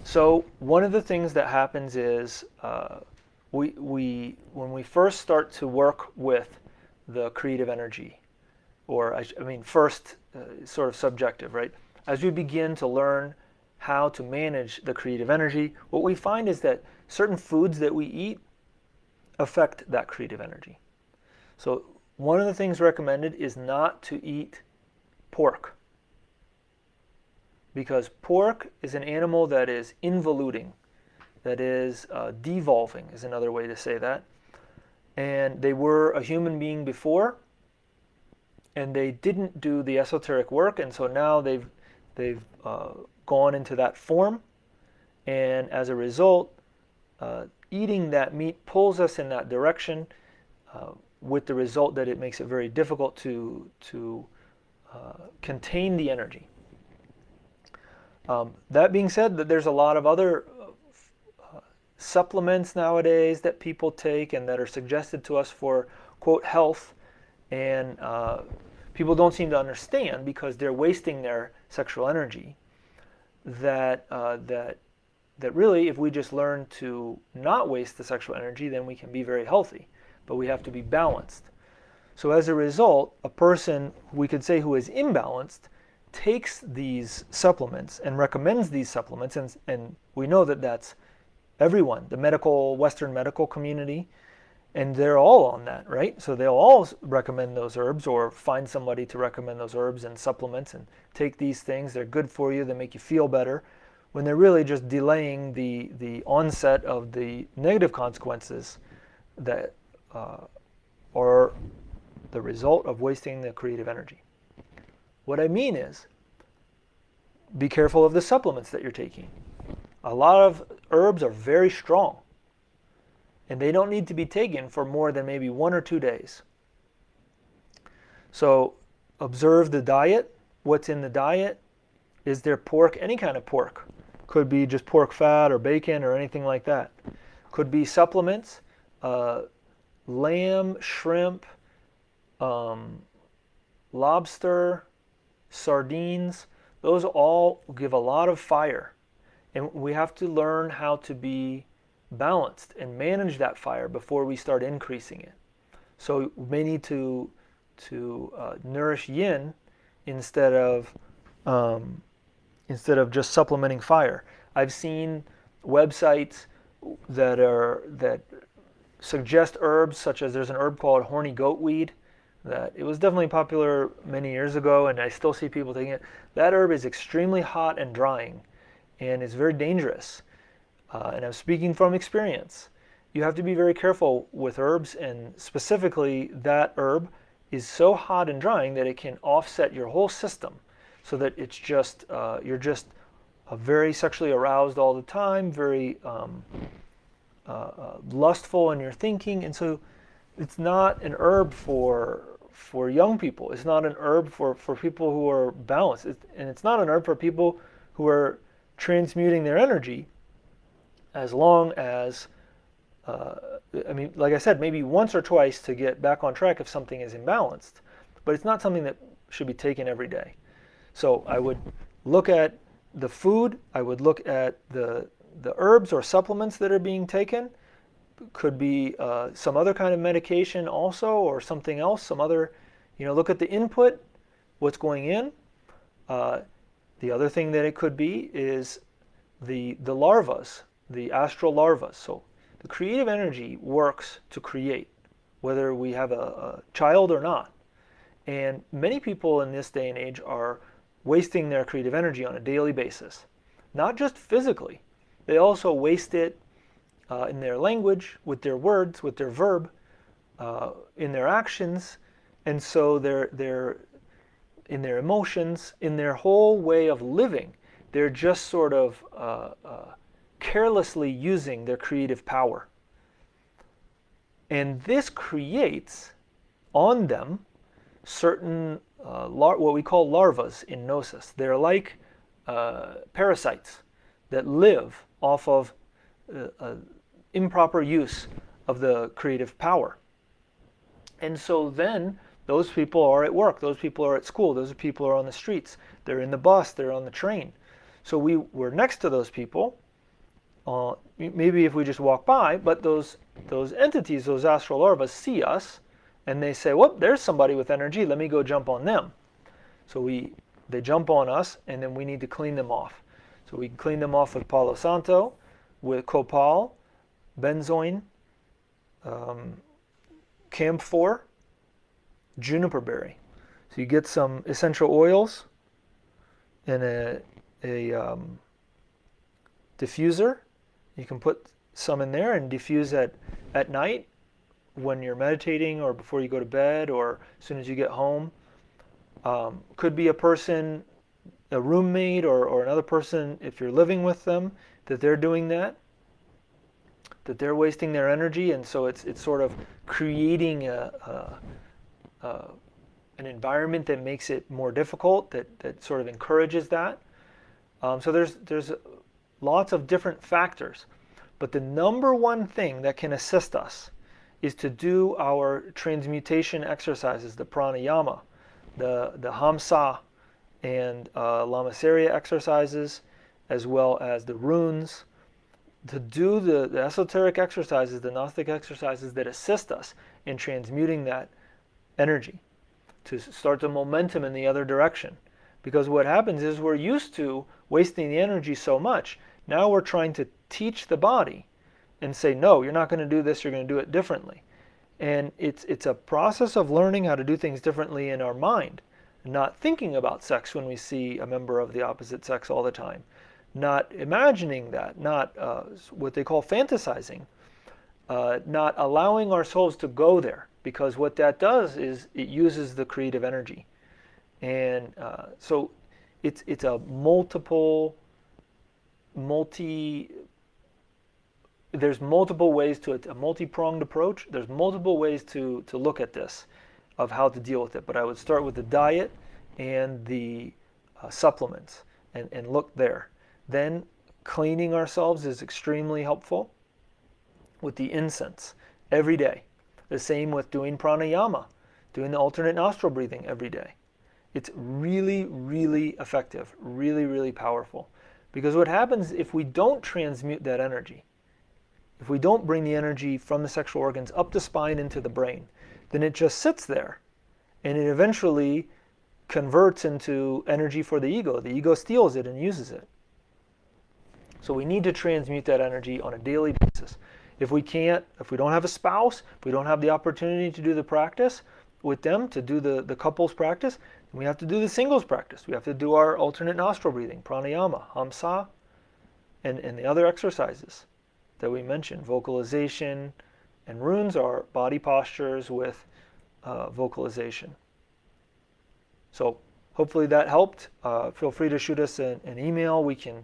So one of the things that happens is when we first start to work with the creative energy, or I mean first sort of subjective, right? As we begin to learn how to manage the creative energy, what we find is that certain foods that we eat affect that creative energy. So one of the things recommended is not to eat pork, because pork is an animal that is involuting, that is devolving is another way to say that. And they were a human being before, and they didn't do the esoteric work, and so now they've gone into that form, and as a result, eating that meat pulls us in that direction, with the result that it makes it very difficult to contain the energy. That being said, that there's a lot of other supplements nowadays that people take and that are suggested to us for, quote, health, and people don't seem to understand, because they're wasting their sexual energy, that really, if we just learn to not waste the sexual energy, then we can be very healthy. But we have to be balanced. So as a result, a person, we could say, who is imbalanced takes these supplements and recommends these supplements, and we know that that's everyone, the Western medical community, and they're all on that, right? So they'll all recommend those herbs, or find somebody to recommend those herbs and supplements, and take these things. They're good for you. They make you feel better, when they're really just delaying the onset of the negative consequences that are the result of wasting the creative energy. What I mean is, be careful of the supplements that you're taking. A lot of herbs are very strong, and they don't need to be taken for more than maybe 1 or 2 days. So observe the diet. What's in the diet? Is there pork? Any kind of pork. Could be just pork fat or bacon or anything like that. Could be supplements, lamb, shrimp, lobster, sardines. Those all give a lot of fire. And we have to learn how to be balanced and manage that fire before we start increasing it. So we may need to nourish yin instead of just supplementing fire. I've seen websites that suggest herbs, such as there's an herb called horny goatweed, that it was definitely popular many years ago, and I still see people taking it. That herb is extremely hot and drying, and it's very dangerous. And I'm speaking from experience. You have to be very careful with herbs, and specifically that herb is so hot and drying that it can offset your whole system, so that it's just you're just very sexually aroused all the time, very lustful in your thinking, and so it's not an herb for young people. It's not an herb for people who are balanced, and it's not an herb for people who are transmuting their energy. As long as, I mean, like I said, maybe once or twice to get back on track if something is imbalanced, but it's not something that should be taken every day. So I would look at the food, I would look at the herbs or supplements that are being taken. Could be some other kind of medication also, or something else, some other, look at the input, what's going in. The other thing that it could be is the larvas, the astral larvas. So the creative energy works to create, whether we have a child or not. And many people in this day and age are wasting their creative energy on a daily basis. Not just physically, they also waste it in their language, with their words, with their verb, in their actions, and so they're in their emotions, in their whole way of living, they're just sort of carelessly using their creative power. And this creates on them certain what we call larvas in Gnosis. They're like parasites that live off of improper use of the creative power. And so then those people are at work, those people are at school, those people are on the streets, they're in the bus, they're on the train. So we're next to those people, maybe if we just walk by, but those entities, those astral larvae, see us and they say, whoop, there's somebody with energy, let me go jump on them. So they jump on us, and then we need to clean them off. So we clean them off with Palo Santo, with copal, benzoin, camphor, juniper berry. So you get some essential oils in a diffuser. You can put some in there and diffuse at night when you're meditating or before you go to bed or as soon as you get home. Could be a person, a roommate or another person, if you're living with them, that they're doing that they're wasting their energy, and so it's sort of creating an environment that makes it more difficult, that sort of encourages that. So there's lots of different factors, but the number one thing that can assist us is to do our transmutation exercises, the pranayama, the hamsa and lamaseria exercises, as well as the runes, to do the esoteric exercises, the Gnostic exercises that assist us in transmuting that energy, to start the momentum in the other direction. Because what happens is we're used to wasting the energy so much. Now we're trying to teach the body and say, no, you're not going to do this, you're going to do it differently. And it's a process of learning how to do things differently in our mind, not thinking about sex when we see a member of the opposite sex all the time, not imagining that, not what they call fantasizing, not allowing our souls to go there, because what that does is it uses the creative energy. And so it's a there's multiple ways to it, a multi-pronged approach. There's multiple ways to look at this, of how to deal with it. But I would start with the diet and the supplements and look there. Then cleaning ourselves is extremely helpful with the incense every day. The same with doing pranayama, doing the alternate nostril breathing every day. It's really, really effective, really, really powerful. Because what happens if we don't transmute that energy, if we don't bring the energy from the sexual organs up the spine into the brain, then it just sits there and it eventually converts into energy for the ego. The ego steals it and uses it. So we need to transmute that energy on a daily basis. If we don't have a spouse, if we don't have the opportunity to do the practice with them, to do the couples practice, then we have to do the singles practice. We have to do our alternate nostril breathing, pranayama, hamsa, and the other exercises that we mentioned. Vocalization and runes are body postures with vocalization. So hopefully that helped. Feel free to shoot us an email. We can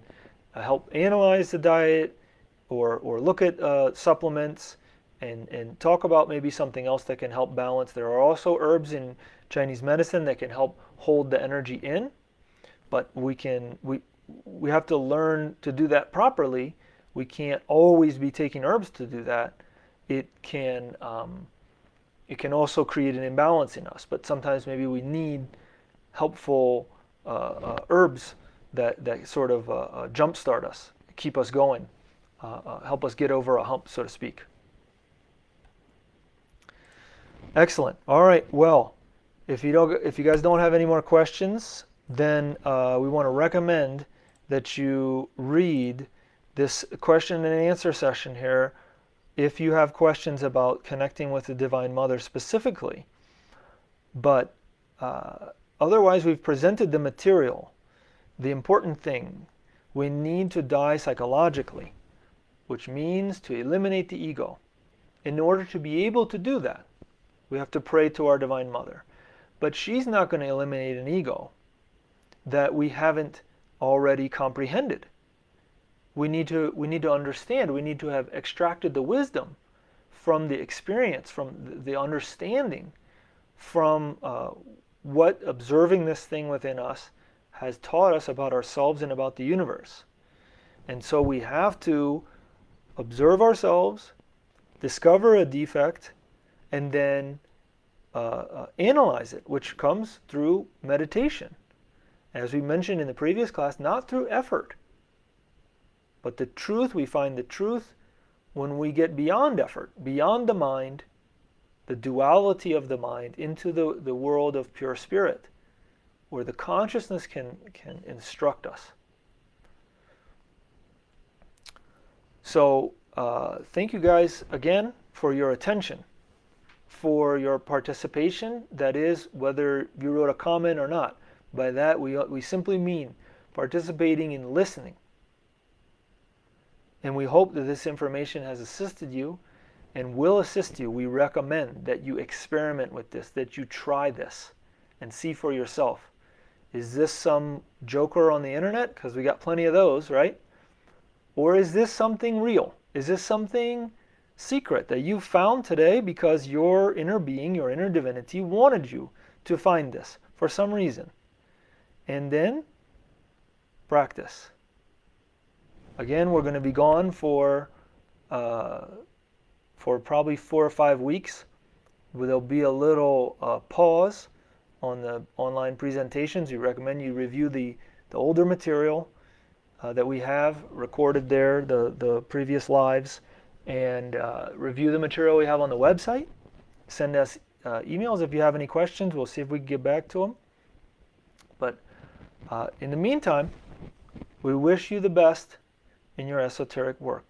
help analyze the diet or look at supplements and talk about maybe something else that can help balance. There are also herbs in Chinese medicine that can help hold the energy in, but we have to learn to do that properly. We can't always be taking herbs to do that. It can also create an imbalance in us, but sometimes maybe we need helpful herbs that sort of jumpstart us, keep us going, help us get over a hump, so to speak. Excellent. All right. Well, if you guys don't have any more questions, then we want to recommend that you read this question and answer session here if you have questions about connecting with the Divine Mother specifically. But otherwise, we've presented the material. The important thing, we need to die psychologically. which means to eliminate the ego. In order to be able to do that, we have to pray to our Divine Mother. But she's not going to eliminate an ego that we haven't already comprehended. We need to understand, we need to have extracted the wisdom from the experience, from the understanding, from what observing this thing within us has taught us about ourselves and about the universe. And so we have to observe ourselves, discover a defect, and then analyze it, which comes through meditation. As we mentioned in the previous class, not through effort, but the truth, we find the truth when we get beyond effort, beyond the mind, the duality of the mind, into the world of pure spirit, where the consciousness can instruct us. So thank you guys again for your attention, for your participation. That is, whether you wrote a comment or not. By that we simply mean participating in listening. And we hope that this information has assisted you and will assist you. We recommend that you experiment with this, that you try this and see for yourself. Is this some joker on the internet? Because we got plenty of those, right? Or is this something real? Is this something secret that you found today because your inner being, your inner divinity wanted you to find this for some reason? And then practice. Again, we're going to be gone for probably 4 or 5 weeks. There'll be a little pause on the online presentations. We recommend you review the older material that we have recorded there, the previous lives, and review the material we have on the website. Send us emails if you have any questions. We'll see if we can get back to them. But in the meantime, we wish you the best in your esoteric work.